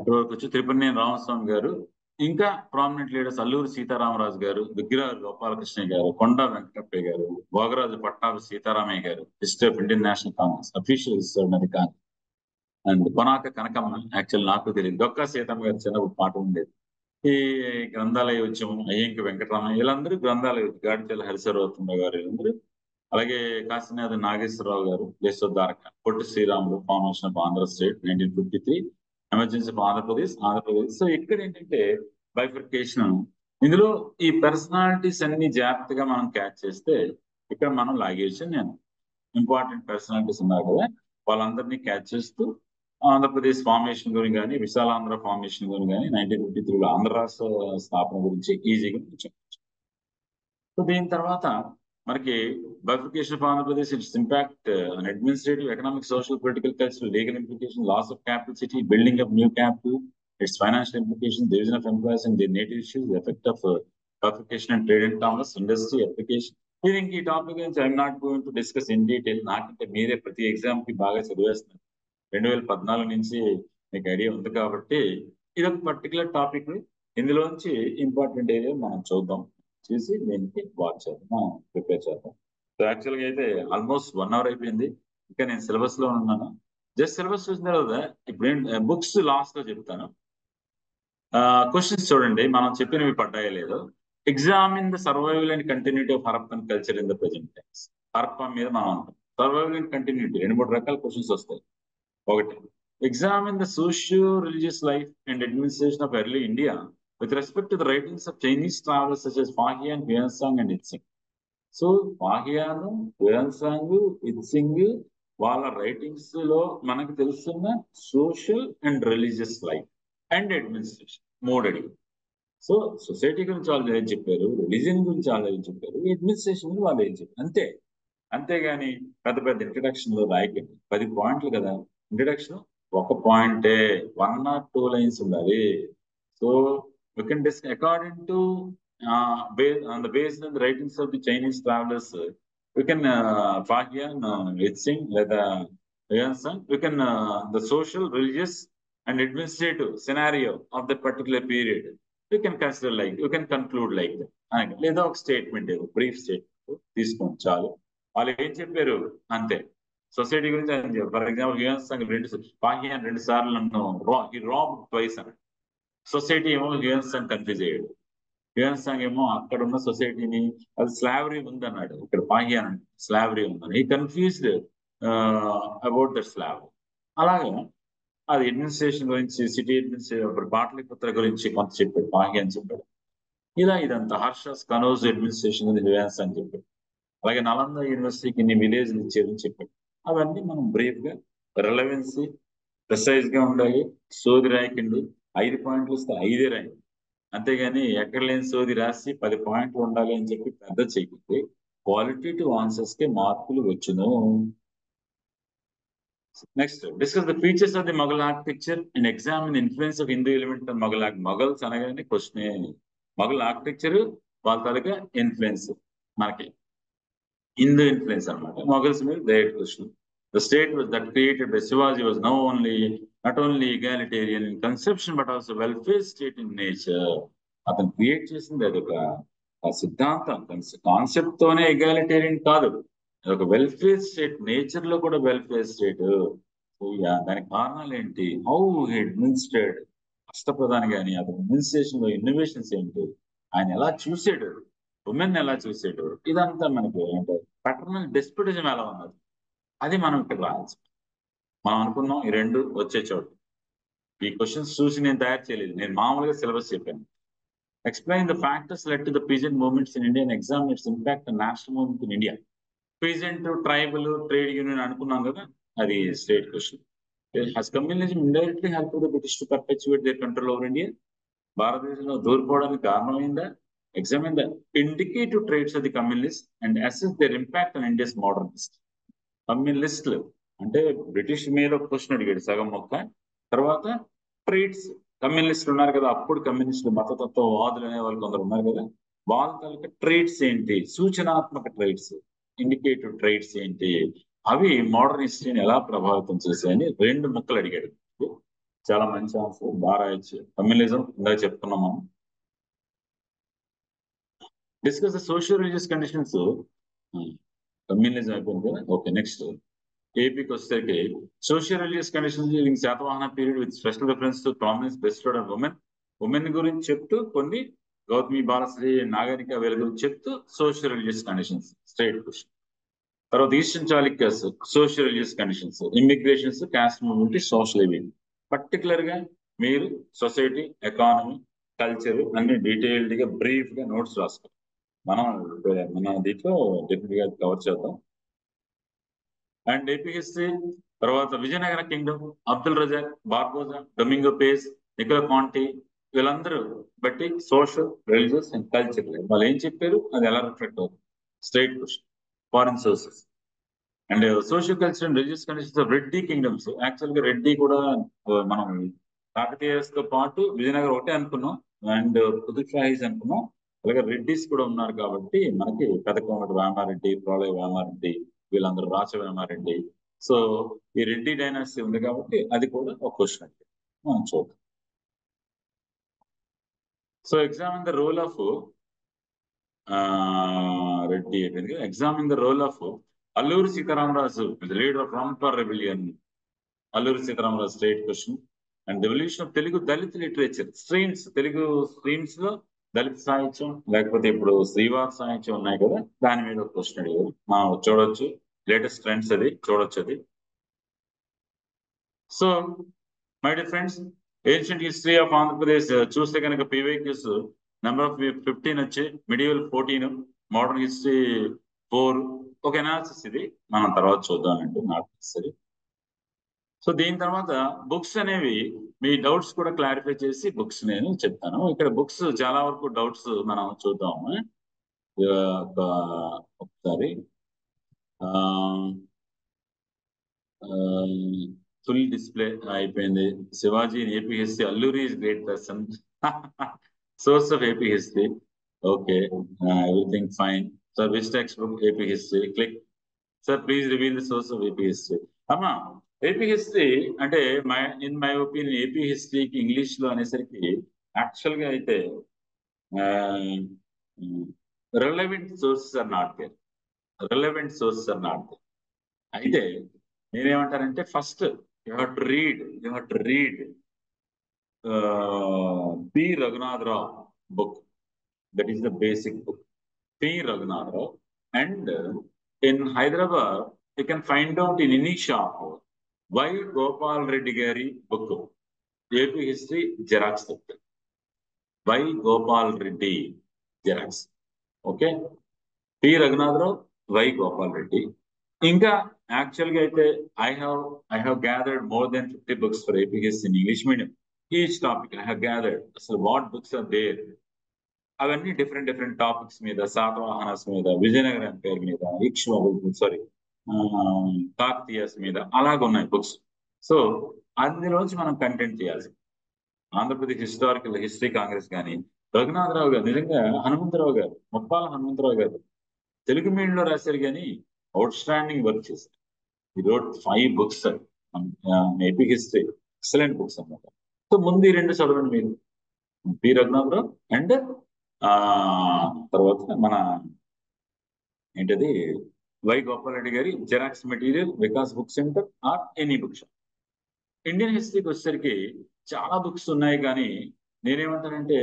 ఇక్కడ వరకు వచ్చి త్రిపురనేని రామస్వామి గారు, ఇంకా ప్రామినెంట్ లీడర్స్ అల్లూరి సీతారామరాజు గారు, దుగ్గిరాజు గోపాలకృష్ణ గారు, కొండ వెంకటప్పయ్య గారు, Bhogaraju Pattabhi Sitaramayya garu, history of Indian national Congress official history Congress. And Konaka Kanakamma, actual నాకు తెలియదు, డొక్కా సీతమ్మ గారు చిన్నప్పుడు పాట ఉండేది. ఈ గ్రంథాలయ ఉద్యమం, అయ్యంకి వెంకటరామయ్య, వీళ్ళందరూ గ్రంథాలయ, గాడిచెల్ల హరిశరవత్మ గారు వీళ్ళందరూ. అలాగే కాశీనాథ్ నాగేశ్వరరావు గారు, యశోద్ధారక, Potti Sriramulu, formation of Andhra state 1953, emergency of Andhra Pradesh. So ఇక్కడ ఏంటంటే బైఫర్కేషన్, ఇందులో ఈ పర్సనాలిటీస్ అన్ని జాగ్రత్తగా మనం క్యాచ్ చేస్తే ఇక్కడ మనం లాగేసి, నేను ఇంపార్టెంట్ పర్సనాలిటీస్ ఉన్నారు కదా వాళ్ళందరినీ క్యాచ్ చేస్తూ ఆంధ్రప్రదేశ్ ఫార్మేషన్ గురించి కానీ, విశాలాంధ్ర ఫార్మేషన్ గురించి కానీ, 1953లో ఆంధ్ర రాష్ట్ర స్థాపన గురించి ఈజీగా చెప్పచ్చు. సో దీని తర్వాత మనకి bifurcation of Andhra Pradesh, its impact on administrative, economic, social, political, cultural, legal implication, loss of capital city, building of new capital, its financial implication, division of employees and the native issues, effect of bifurcation and trade and commerce, industry, application. ఈ టాపిక్ గురించి I'm not going to discuss in detail. నాకంటే మీరే ప్రతి ఎగ్జామ్ కి బాగా చదివేస్తున్నారు. 2014 నుంచి మీకు ఐడియా ఉంది కాబట్టి ఇది ఒక పర్టికులర్ టాపిక్. ఇందులోంచి ఇంపార్టెంట్ ఏరియా మనం చూద్దాం, చూసి దీనికి వాచ్ చేద్దాం, మనం ప్రిపేర్ చేద్దాం. సో యాక్చువల్గా అయితే ఆల్మోస్ట్ 1 hour అయిపోయింది. ఇంకా నేను సిలబస్ లో ఉన్నాను. జస్ట్ సిలబస్ చూసిన తర్వాత ఇప్పుడు బుక్స్ లాస్ట్ లో చెప్తాను. క్వశ్చన్స్ చూడండి, మనం చెప్పినవి పడ్డాయో లేదో. Examine the survival and continuity of Harappan culture in the present times. Harappa మీద మనం సర్వైవల్ అండ్ కంటిన్యూటీ 2-3 రకాల క్వశ్చన్స్ వస్తాయి. ఒకటి, examine the socio-religious life and administration of early India with respect to the writings of Chinese travelers such as Fahian, Huansang and Itzing. So Fahien, Hiuen Tsang, Itsing వాళ్ళ రైటింగ్స్ లో మనకు తెలుస్తున్న social and religious life and administration మూడు అడిగి. సో సొసైటీ గురించి వాళ్ళు ఏం చెప్పారు, రిలీజియన్ గురించి వాళ్ళు ఏం చెప్పారు, అడ్మినిస్ట్రేషన్ గురించి వాళ్ళు ఏం చెప్పారు, అంతే. అంతేగాని పెద్ద పెద్ద ఇంట్రడక్షన్ లో రాయకండి. 10 పాయింట్లు కదా ఇంట్రడక్షన్, ఒక పాయింటే, 1 or 2 lines ఉండాలి. So we can discuss according to based on the writings of the Chinese travelers. We can Fahian, Itzing, లేదా Yuan, we can the social, religious, and administrative scenario of that particular period. We can consider like, we can conclude like that. లేదా ఒక స్టేట్మెంట్, బ్రీఫ్ స్టేట్మెంట్ తీసుకోండి చాలు. వాళ్ళు ఏం చెప్పారు అంతే. సొసైటీ గురించి ఆయన చెప్పారు. ఫర్ ఎగ్జాంపుల్ హ్యూయన్ పాహియాన్ 2 సార్లు నన్ను రాబ్ ట్వైస్ అన్నాడు. సొసైటీ ఏమో హ్యూయన్ కన్ఫ్యూజ్ అయ్యాడు. హ్యూయన్ ఏమో అక్కడ ఉన్న సొసైటీని అది స్లావరీ ఉందన్నాడు, ఇక్కడ పాహియాన్ స్లావరీ ఉందని. ఈ కన్ఫ్యూజ్డ్ అబౌట్ దట్ స్లావరీ. అలాగే అది అడ్మినిస్ట్రేషన్ గురించి, సిటీ అడ్మినిస్ట్రేషన్, పాటలిపుత్ర గురించి కొంత చెప్పాడు, పాహియాన్ చెప్పాడు. ఇలా ఇదంతా హర్షస్ కనౌజ్ అడ్మినిస్ట్రేషన్ గురించి హ్యూయన్ అని చెప్పాడు. అలాగే నలంద యూనివర్సిటీకి ఇన్ని విలేజ్లు ఇచ్చేదని చెప్పాడు. అవన్నీ మనం బ్రీఫ్ గా, రిలవెన్సీ, ప్రిసైజ్ గా ఉండాలి. సోది రాయకండి. 5 పాయింట్లు వస్తే 5 రాయండి. అంతేగాని ఎక్కడ లేని సోది రాసి 10 పాయింట్లు ఉండాలి అని చెప్పి పెద్ద చేయకుంటే క్వాలిటేటివ్ ఆన్సర్స్ కి మార్కులు వచ్చును. Next, discuss the features of the Mughal architecture and examine influence of Hindu element on Mughal. Mughals అనగానే క్వశ్చన్, మొఘల్ ఆర్కిటెక్చర్ వాళ్ళ తాలూకా ఇన్ఫ్లుయెన్స్ మనకి Hindu influence అనమాట. Mughals మీద direct question. The state was that created by Shivaji was not only egalitarian in conception but also welfare state in nature. అతను క్రియేట్ చేసింది అదొక సిద్ధాంతం, కాన్సెప్ట్ తోనే ఎగాలిటేరియన్ కాదు, అదొక వెల్ఫేర్ స్టేట్, నేచర్ లో కూడా వెల్ఫేర్ స్టేట్. దానికి కారణాలు ఏంటి, హౌ అడ్మినిస్ట్రేట్, రాష్ట్రప్రధాని కానీ అతని అడ్మినిస్ట్రేషన్ లో ఇన్నోవేషన్స్ ఏంటి, ఆయన ఎలా చూసాడు, ఉమెన్ ఎలా చూసాడు, ఇదంతా మనకి అంటే పటర్నల్ డెస్పిటిజం ఎలా ఉన్నది, అది మనం ఇక్కడ రాయాల్సి. మనం అనుకున్నాం ఈ 2 వచ్చే చోటు. ఈ క్వశ్చన్స్ చూసి నేను తయారు చేయలేదు, నేను మామూలుగా సిలబస్ చెప్పాను. Explain the factors led to the peasant movements in India and examine it's impact on national movement in India. Peasant, tribal, trade union అనుకున్నాం కదా, అది state question. Has communism indirectly helped the British to perpetuate their control over India? భారతదేశంలో దూరిపోవడానికి కారణమైందా? Examine the indicative traits of the communists and assess their impact on India's modern history. కమ్యూనిస్టులు అంటే బ్రిటిష్ మీద ఒక క్వశ్చన్ అడిగాడు సగం మొక్క. తర్వాత ట్రేట్స్, కమ్యూనిస్టులు ఉన్నారు కదా, అప్పుడు కమ్యూనిస్టులు మతతత్వవాదులు అనే వాళ్ళు కొందరు ఉన్నారు కదా, వాళ్ళ తాలూకా ట్రేట్స్ ఏంటి, సూచనాత్మక ట్రేట్స్, ఇండికేటివ్ ట్రేట్స్ ఏంటి, అవి మోడర్న్ హిస్టరీని ఎలా ప్రభావితం చేశాయని 2 ముక్కలు అడిగాడు. చాలా మంచి ఆన్సర్, బాగా రాయొచ్చు. కమ్యూనిజం ఇందాక చెప్పుకున్నాం మనం. Discuss the social religious conditions. Communism అయిపోయింది కదా, ఓకే. నెక్స్ట్ ఏపీకి వచ్చేసరికి social religious conditions during Satavahana period with special reference to prominence bestowed on women. Women గురించి చెప్తూ కొన్ని గౌతమి బాలశ్రీ, నాగరిక వీళ్ళ గురించి చెప్తూ social religious conditions state question. తర్వాత eastern Chalukyas social religious conditions, immigrations, caste movement, social living. Particular గా మీరు సొసైటీ, ఎకానమీ, కల్చర్ అన్ని డీటెయిల్డ్ గా బ్రీఫ్ గా నోట్స్ రాసుకోండి. మన దీంట్లో డెఫినెట్ గా కవర్ చేద్దాం. అండ్ ఏపీ హిస్టరీ తర్వాత Vijayanagara kingdom, Abdul Razzaq, Barbosa, Domingo Paes, Nicolo Conti, వీళ్ళందరూ బట్టి సోషల్, రిలీజియస్ అండ్ కల్చర్ వాళ్ళు ఏం చెప్పారు, అది ఎలా రిఫ్లెక్ట్ అవుతుంది, straight question. Foreign sources and social culture and religious conditions of Reddy kingdoms. Actual గా రెడ్డి కూడా మనం కాకతీయస్ తో పాటు విజయనగరం ఒకటే అనుకున్నాం అండ్ కుతుబ్షాహీస్ అనుకున్నాం. అలాగే రెడ్డిస్ కూడా ఉన్నారు కాబట్టి మనకి పెదకోమటి వేమారెడ్డి, ప్రోలయ వేమారెడ్డి, వీళ్ళందరూ రాచ వేమారెడ్డి. సో ఈ రెడ్డి డైనాసిటీ ఉంది కాబట్టి అది కూడా ఒక క్వశ్చన్ అంటే మనం చూద్దాం. So examine the role of Reddy అయిపోయింది. Examine the role of Alluri Sitarama Raju, leader of Rampa rebellion. Alluri Sitarama Raju straight question. And evolution of Telugu Dalit literature streams, Telugu streams లో దళిత సాహిత్యం లేకపోతే ఇప్పుడు శ్రీవార్ సాహిత్యం ఉన్నాయి కదా, దాని మీద ఒక క్వశ్చన్ అడిగారు. మనం చూడొచ్చు, లేటెస్ట్ ట్రెండ్స్ అది చూడొచ్చు. అది so my dear friends, ancient history of Andhra Pradesh చూస్తే కనుక పీవైక్యూస్ నెంబర్ ఆఫ్ 15 వచ్చి, మిడివల్ 14, మోడర్న్ హిస్టరీ 4. ఒక అనాలిసిస్ ఇది మనం తర్వాత చూద్దామండి, నాట్ నెసరీ. సో దీని తర్వాత బుక్స్ అనేవి మీ డౌట్స్ కూడా క్లారిఫై చేసి బుక్స్ నేను చెప్తాను. ఇక్కడ బుక్స్ చాలా వరకు డౌట్స్ మనం చూద్దాము ఒకసారి. ఫుల్ డిస్ప్లే అయిపోయింది. Shivaji AP history, Alluri is great person. Source of AP history. Okay, everything fine. Sir which text book AP history? Click. Sir please reveal the source of AP history. అమ్మా, ఏపీ హిస్టరీ అంటే ఇన్ మై ఒపీనియన్ ఏపీ హిస్టరీకి ఇంగ్లీష్ లో అనేసరికి యాక్చువల్ గా అయితే relevant sources are not there. Relevant sources are not there. అయితే నేనేమంటానంటే first you have to read P Raghunatha Rao book. That is the basic book, P Raghunatharao. And in Hyderabad you can find out in any shop Y Gopal Reddy గారి book, AP history xerox book, Y Gopal Reddy xerox. Okay, P Raghunatharao, Y Gopal Reddy. ఇంకా యాక్చువల్ గా అయితే I have gathered more than 50 books for AP history in English medium. Each topic I have gathered. అసలు వాట్ బుక్స్ ఆర్ దేర్, అవన్నీ డిఫరెంట్ టాపిక్స్ మీద, శాతవాహనాస్ మీద, విజయనగరం ఎంపైర్ మీద, కాకతీయస్ మీద అలాగ ఉన్నాయి బుక్స్. సో అందులోంచి మనం కంటెంట్ చేయాల్సి. ఆంధ్రప్రదేశ్ హిస్టారికల్ హిస్టరీ కాంగ్రెస్ కానీ, రఘునాథరావు గారు, నిజంగా హనుమంతరావు గారు, ముప్పాల హనుమంతరావు గారు తెలుగు మీడియంలో రాశారు కానీ అవుట్ స్టాండింగ్ వర్క్ చేశారు. ఈ road 5 books AP history, excellent books అన్నమాట. సో ముందు ఈ 2 చదవండి మీరు, పి రఘునాథరావు అండ్ తర్వాత మన ఏంటది వై గోపాల్ రెడ్డి గారి xerox material, Vikas book centre or any book shop. Indian హిస్టరీకి వచ్చేసరికి చాలా బుక్స్ ఉన్నాయి కానీ నేనేమంటానంటే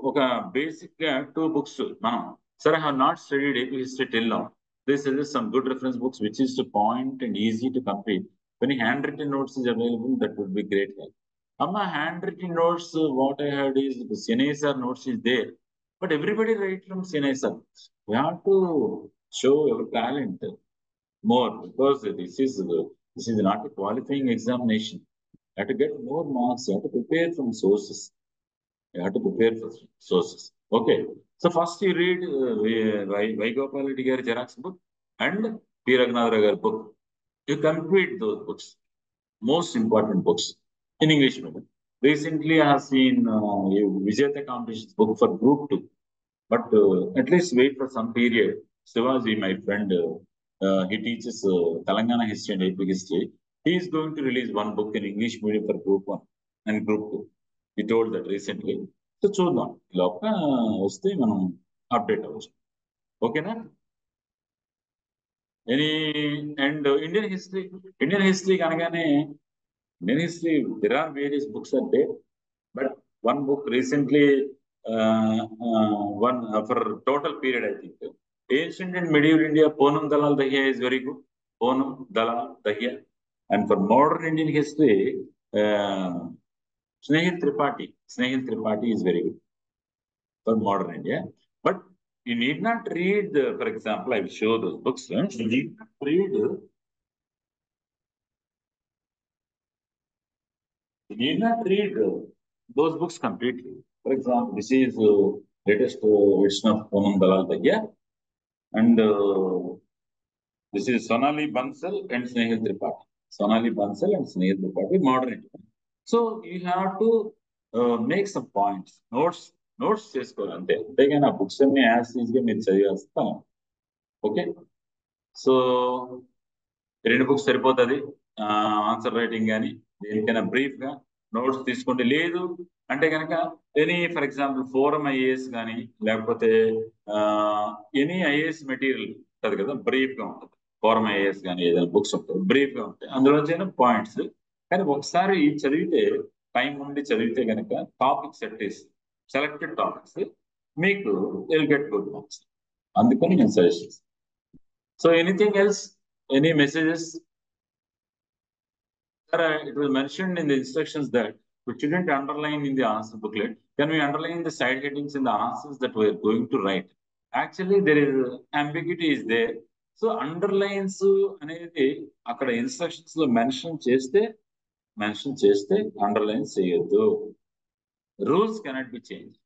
ఒక బేసిక్ గా 2 బుక్స్ మనం, సరే I have not studied AP history till now. This is some good reference books which is to point and easy to complete. When hand written notes is available, that would be great help. Amma, handwritten notes, what I heard is the CNSR notes is there, but everybody writes from CNSR. We have to show our talent more, because this is not a qualifying examination. You have to get more marks. You have to prepare from sources. You have to prepare for sources. Okay. So first you read Vai Gopal Reddy Gari Xerox book and P. Raghunathra Gari book. You complete those books. Most important books in English medium. Recently, I have seen Vijayata competition book for Group 2, but at least wait for some period. Shivaji, my friend, he teaches Telangana history and AP history. He is going to release one book in English medium for Group 1 and Group 2. He told that recently. So, చూద్దాం లోపల వస్తే మనం అప్డేట్ అవ్వచ్చు. ఓకేనా? ఎనీ అండ్ ఇండియన్ హిస్టరీ కనగానే Indian history, there are various books are there, but one book recently, for total period, I think, ancient and medieval India, Ponam Dalal Dahiya is very good. Ponam Dalal Dahiya. And for modern Indian history, Snehil Tripathi is very good for modern India. But you need not read, for example, I will show those books. You need not read. You need not read those books completely. For example, this is latest edition of Ponam Dalal Dahiya, and this is Sonali Bansal and Snehil Tripathi. Sonali Bansal and Snehil Tripathi, modern India. So you have to make some points, notes చేసుకోవాలి అంతే. అంతేగాని ఆ బుక్స్ అన్ని యాజ్ ఈజ్గా మీరు చదివేస్తాం. ఓకే, సో 2 బుక్స్ సరిపోతుంది ఆన్సర్ రైటింగ్ కానీ దేనికైనా బ్రీఫ్ గా నోట్స్ తీసుకోండి. లేదు అంటే కనుక any for example forum IAS కానీ లేకపోతే ఎనీ ఐఏఎస్ మెటీరియల్ ఉంటుంది కదా, బ్రీఫ్ గా ఉంటుంది. ఫోరం ఐఏఎస్ కానీ ఏదైనా బుక్స్ ఉంటుంది బ్రీఫ్ గా ఉంటాయి, అందులోంచి పాయింట్స్. కానీ ఒకసారి చదివితే, టైం ఉండి చదివితే కనుక టాపిక్ సెలెక్టెడ్ టాపిక్స్ మీకు విల్ గెట్ గుడ్ మార్క్స్. అందుకని నేను సజెస్ట్ చేస్తాను. So anything else, any messages? Sir, it was mentioned in the instructions that we shouldn't underline in the answer booklet. Can we underline the side headings in the answers that we are going to write? Actually, there is ambiguity is there. So underlines అనేది అక్కడ ఇన్స్ట్రక్షన్స్ లో మెన్షన్ చేస్తే అండర్లైన్ చేయొద్దు. Rules cannot be changed.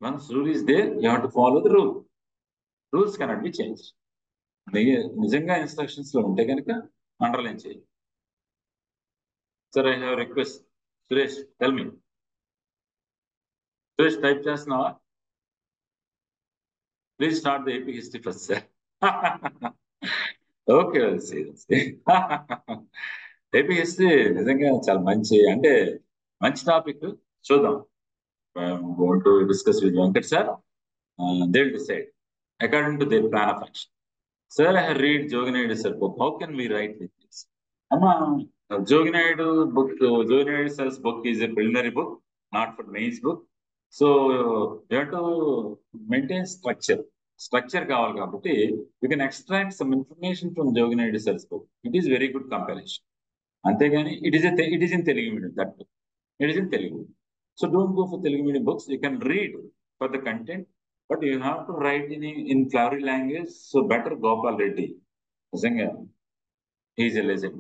Once rule is there, you have to follow the rule. Rules cannot be changed. నిజంగా ఇన్స్ట్రక్షన్స్ లో ఉంటే కనుక అండర్లైన్ చేయాలి. Sir, I have a request. Suresh, tell me. Suresh, type చేస్తున్నావా? Please start the AP history first, sir. Okay, we'll see. AP history నిజంగా చాలా మంచి టాపిక్. చూద్దాం. I'm going to discuss with Venkat sir. They'll decide according to their plan of action. Sir, I have read Joginaidu sir book. How can we write with this? Joginaidu sir's book is a preliminary book, not for mains book. So you have to maintain structure. Structure కావాలి కాబట్టి you can extract some information from Joginaidu sir's book. It is very good compilation. అంతేగాని it is in Telugu medium, that book. It is in Telugu. So don't go for Telugu medium books. You can read for the content, but you have to write in flowery language. So better Gopal Reddy. నిజంగా he is a legend.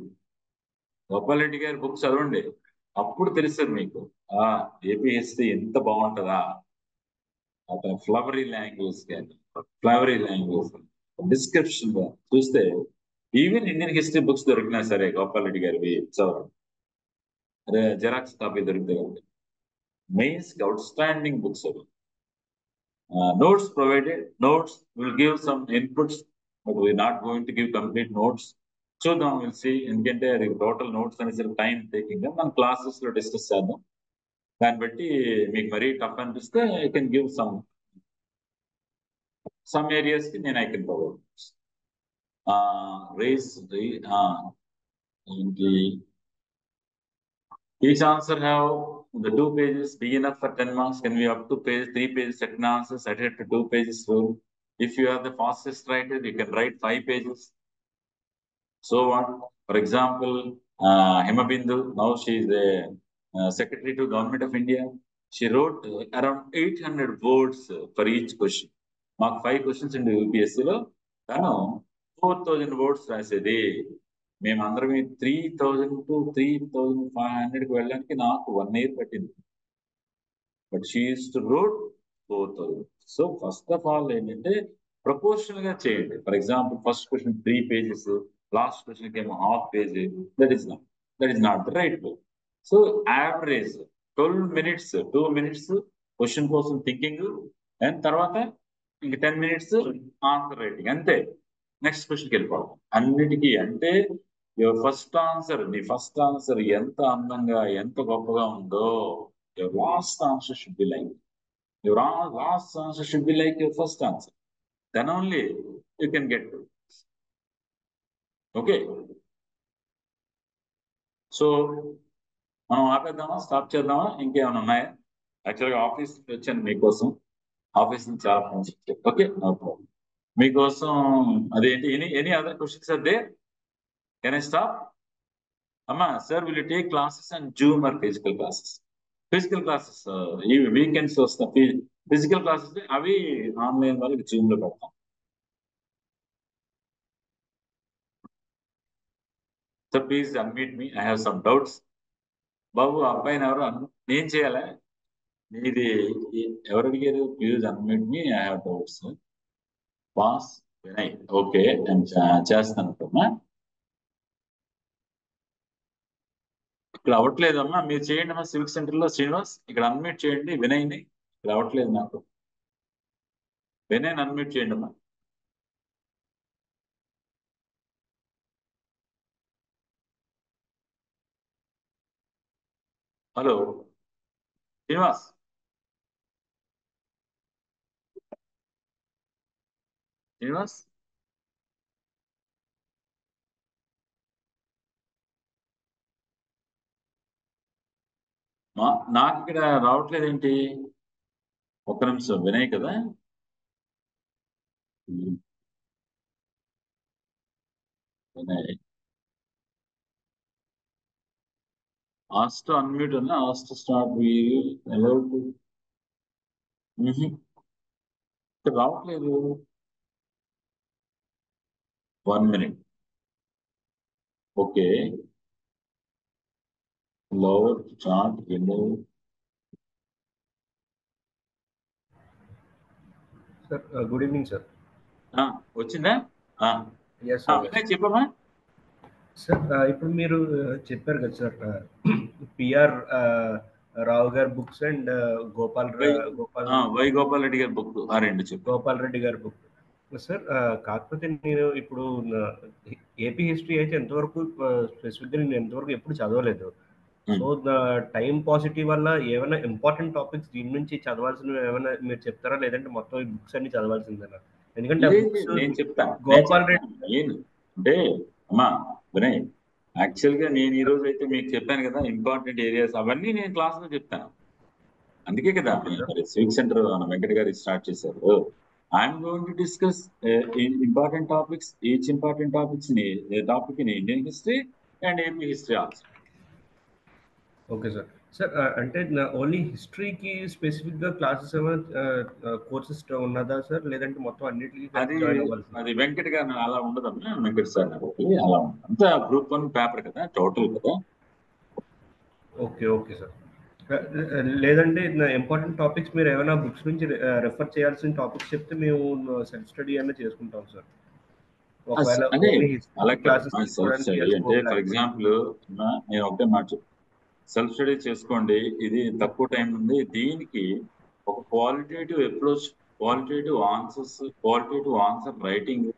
Gopal Reddy గారి బుక్ చదవండి, అప్పుడు తెలుస్తుంది మీకు ఏపీ హిస్టరీ ఎంత బాగుంటుందా. అతను ఫ్లవరీ లాంగ్వేజ్ డిస్క్రిప్షన్ చూస్తే ఈవెన్ ఇండియన్ హిస్టరీ బుక్స్ దొరికినా సరే గోపాల్ రెడ్డి గారివి చదవండి. జెరాక్స్ కాపీ దొరుకుతాయి. మెయిన్స్ అవుట్స్టాండింగ్ బుక్స్ అవి. Notes provided. Notes will give some inputs, but we're not going to give complete notes. చూద్దాం, విల్ సీ. ఎందుకంటే అది టోటల్ నోట్స్ అనేసి టైం టేకింగ్. మన క్లాసెస్ లో డిస్కస్ చేద్దాం. దాన్ని బట్టి మీకు మరీ టఫ్ అనిపిస్తే I can give some areas కి నేను ఐ కెన్ ప్రొవైడ్. రేస్ ఏంటి, each answer have the 2 pages, big enough for 10 marks. Can we up to 3 pages second answer, set it to 2 pages rule. If you are the fastest writer, you can write 5 pages. So on. For example, Hemabindu, now she is the secretary to Government of India. She wrote around 800 words for each question. Mark 5 questions in the UPSC లో తను 4000 words రాసేది. మేమందరం 3000 to 3500కి వెళ్ళడానికి నాకు 1 year పట్టింది. But she use to wrote 4000. So first of all ఏంటంటే ప్రపోర్షనల్ గా చేయండి. For example first question 3 pages, last question ఏమో half page. That is not the right way. So average 12 minutes, 2 minutes question కోసం థింకింగ్, అండ్ తర్వాత ఇంక 10 minutes ఆన్సర్ రైటింగ్, అంతే. నెక్స్ట్ క్వశ్చన్కి వెళ్ళిపోవడం. అన్నిటికీ అంటే యువర్ ఫస్ట్ ఆన్సర్, నీ ఫస్ట్ ఆన్సర్ ఎంత అందంగా ఎంత గొప్పగా ఉందో, your last answer should be like your first answer. Then only you can get to it. Okay. So మనం ఆపేద్దామా, స్టాప్ చేద్దామా, ఇంకేమైనా ఉన్నాయా? యాక్చువల్గా ఆఫీస్ వచ్చాను మీకోసం, ఆఫీస్ నుంచి చాలా ఫోన్స్ వచ్చాయి. Okay, no problem. మీకోసం అదేంటి, any other questions are there? Can I stop? అమ్మా sir, will you take classes and Zoom or physical classes? Physical classes ఈ వీకెండ్స్ వస్తాయి. ఫిజికల్ క్లాసెస్ అవి ఆన్లైన్ వాళ్ళకి జూమ్ లో పెడతాం. So please unmute me, I have some doubts. బాబు అబ్బాయిని ఎవరు నేను చేయాలా? ఇది ఎవరు అడిగారు? Please unmute me, I have doubts. Boss Vinay, okay నేను చేస్తాను. ఇక్కడ అవ్వట్లేదమ్మా, మీరు చేయండి అమ్మా. సివిక్ సెంటర్ లో శ్రీనివాస్ ఇక్కడ అన్మ్యూట్ చేయండి వినయ్ని. ఇక్కడ అవ్వట్లేదు నాకు. వినయ్ని అన్మ్యూట్ చేయండి అమ్మా. హలో శ్రీనివాస్. శ్రీనివాస్ నాకు ఇక్కడ రావట్లేదు ఏంటి? ఒక్క నిమిషం. వినయ్ కదా? Vinay Ask to unmute and ask to start video. Hello to. రావట్లేదు. 1 minute. Okay. Lower chart window. Sir, good evening, sir. వచ్చిందా? Yes, sir. చెప్పమ్మా. సార్ ఇప్పుడు మీరు చెప్పారు కదా సార్, పిఆర్ రావు గారి books and Y Gopal Reddy గారి బుక్ ఆ రెండు చెప్పు. గోపాల్ రెడ్డి గారి బుక్ సార్. కాకపోతే నేను ఇప్పుడు ఏపీ హిస్టరీ అయితే ఎంతవరకు స్పెసిఫిక్గా నేను ఎంతవరకు ఎప్పుడు చదవలేదు. సో టైం పాసిటీ వల్ల ఏమైనా ఇంపార్టెంట్ టాపిక్స్ దీని నుంచి చదవాల్సినవి ఏమైనా మీరు చెప్తారా, లేదంటే మొత్తం ఈ బుక్స్ అన్ని చదవాల్సిందేనా? ఎందుకంటే నేను చెప్తాను. గోపాల్ రెడ్డి అంటే అమ్మా వినయ్, యాక్చువల్ గా నేను ఈ రోజు అయితే మీకు చెప్పాను కదా ఇంపార్టెంట్ ఏరియాస్ అవన్నీ నేను క్లాస్ లో చెప్తాను. అందుకే కదా సివిక్ సెంటర్ వెంకట గారు స్టార్ట్ చేశారు. I'm going to discuss important topics, each important topics topic in Indian history and AP history also. Okay sir. Sir అంటే ఓన్లీ హిస్టరీకి స్పెసిఫిక్ గా క్లాసెస్ ఏమైనా కోర్సెస్ ఉన్నదా సార్, లేదంటే మొత్తం అన్నిటికీ జాయిన్ అవ్వాలి? అది వెంకట గారు అలా ఉండదమ్మా, వెంకట సార్ అలా ఉంటుంది. అంతా గ్రూప్ 1 పేపర్ కదా, టోటల్ కదా. Okay okay sir. లేదంటే ఇంపార్టెంట్ టాపిక్స్ మీరు ఏమైనా బుక్స్ నుంచి రెఫర్ చేయాల్సిన టాపిక్స్ చెప్తే మేము సెల్ఫ్ స్టడీ అనేది చేసుకుంటాం సార్. ఒకవేళ అంటే ఫర్ ఎగ్జాంపుల్ నేను ఒకటే మాట చెప్తాను, సెల్ఫ్ స్టడీ చేసుకోండి. ఇది తక్కువ టైం ఉంది. దీనికి ఒక qualitative approach, qualitative answer writing,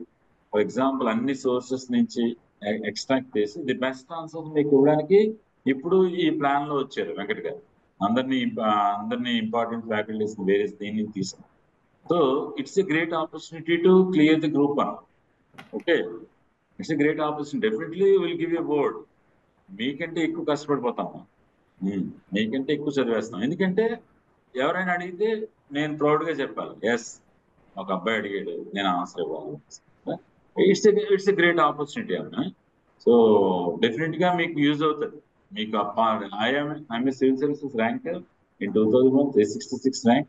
for example అన్ని సోర్సెస్ నుంచి ఎక్స్ట్రాక్ట్ చేసి ది బెస్ట్ ఆన్సర్ మీకు ఇవ్వడానికి ఇప్పుడు ఈ ప్లాన్ లో వచ్చారు వెంకట్ గారు. అందరినీ ఇంపార్టెంట్ ఫ్యాకల్టీస్ వేరే దీన్ని తీసుకున్నారు. So it's a great opportunity to clear the group 1. Okay, it's a great opportunity. Definitely will give a board. మీకంటే ఎక్కువ కష్టపడిపోతాము, మీకంటే ఎక్కువ చదివేస్తాం. ఎందుకంటే ఎవరైనా అడిగితే నేను ప్రౌడ్గా చెప్పాలి, ఎస్ ఒక అబ్బాయి అడిగాడు నేను ఆన్సర్ ఇవ్వాలి. ఇట్స్ ఎ గ్రేట్ ఆపర్చునిటీ అన్న. సో డెఫినెట్గా మీకు యూజ్ అవుతుంది. మీకు I'm civil services ranker in 2001, 366 rank.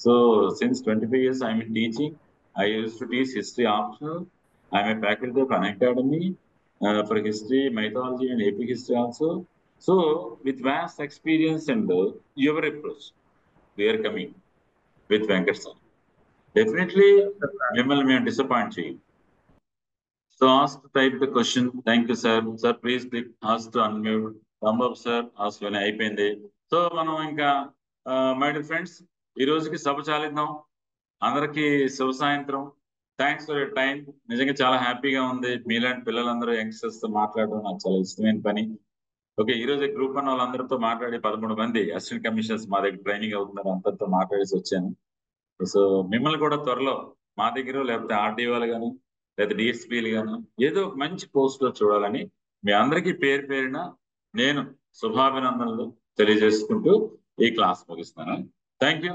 So since 25 years I'm in teaching. I used to teach history optional. I'm a faculty of an academy for history, mythology and AP history also. So with vast experience and your approach, we are coming with Venkat sir. Definitely మిమ్మల్ని మేము డిసప్పాయింట్ చేయం. So ask to type the question. Thank you sir. Sir please click ask to unmute. Thumb up sir. ask when అయిపోయింది. సో మనం ఇంకా మై డియర్ ఫ్రెండ్స్ ఈ రోజుకి సభ చాలిద్దాం. అందరికీ శుభ సాయంత్రం. Thanks for your time. నిజంగా చాలా హ్యాపీగా ఉంది. మీలాంటి పిల్లలందరూ యంగ్స్టర్స్ తో మాట్లాడడం నాకు చాలా ఇష్టమైన పని. ఓకే, ఈ రోజు గ్రూప్ 1 వాళ్ళందరితో మాట్లాడి 13 మంది అసిస్టెంట్ కమిషనర్స్ మా దగ్గర ట్రైనింగ్ అవుతున్నారు, అందరితో మాట్లాడేసి వచ్చాను. సో మిమ్మల్ని కూడా త్వరలో మా దగ్గర లేకపోతే ఆర్డీఓలు గాను లేదా డిఎస్పీలు గాను ఏదో ఒక మంచి పోస్ట్ లో చూడాలని మీ అందరికీ పేరు పేరున నేను శుభాభినందనలు తెలియజేసుకుంటూ ఈ క్లాస్ ముగిస్తున్నాను. Thank you.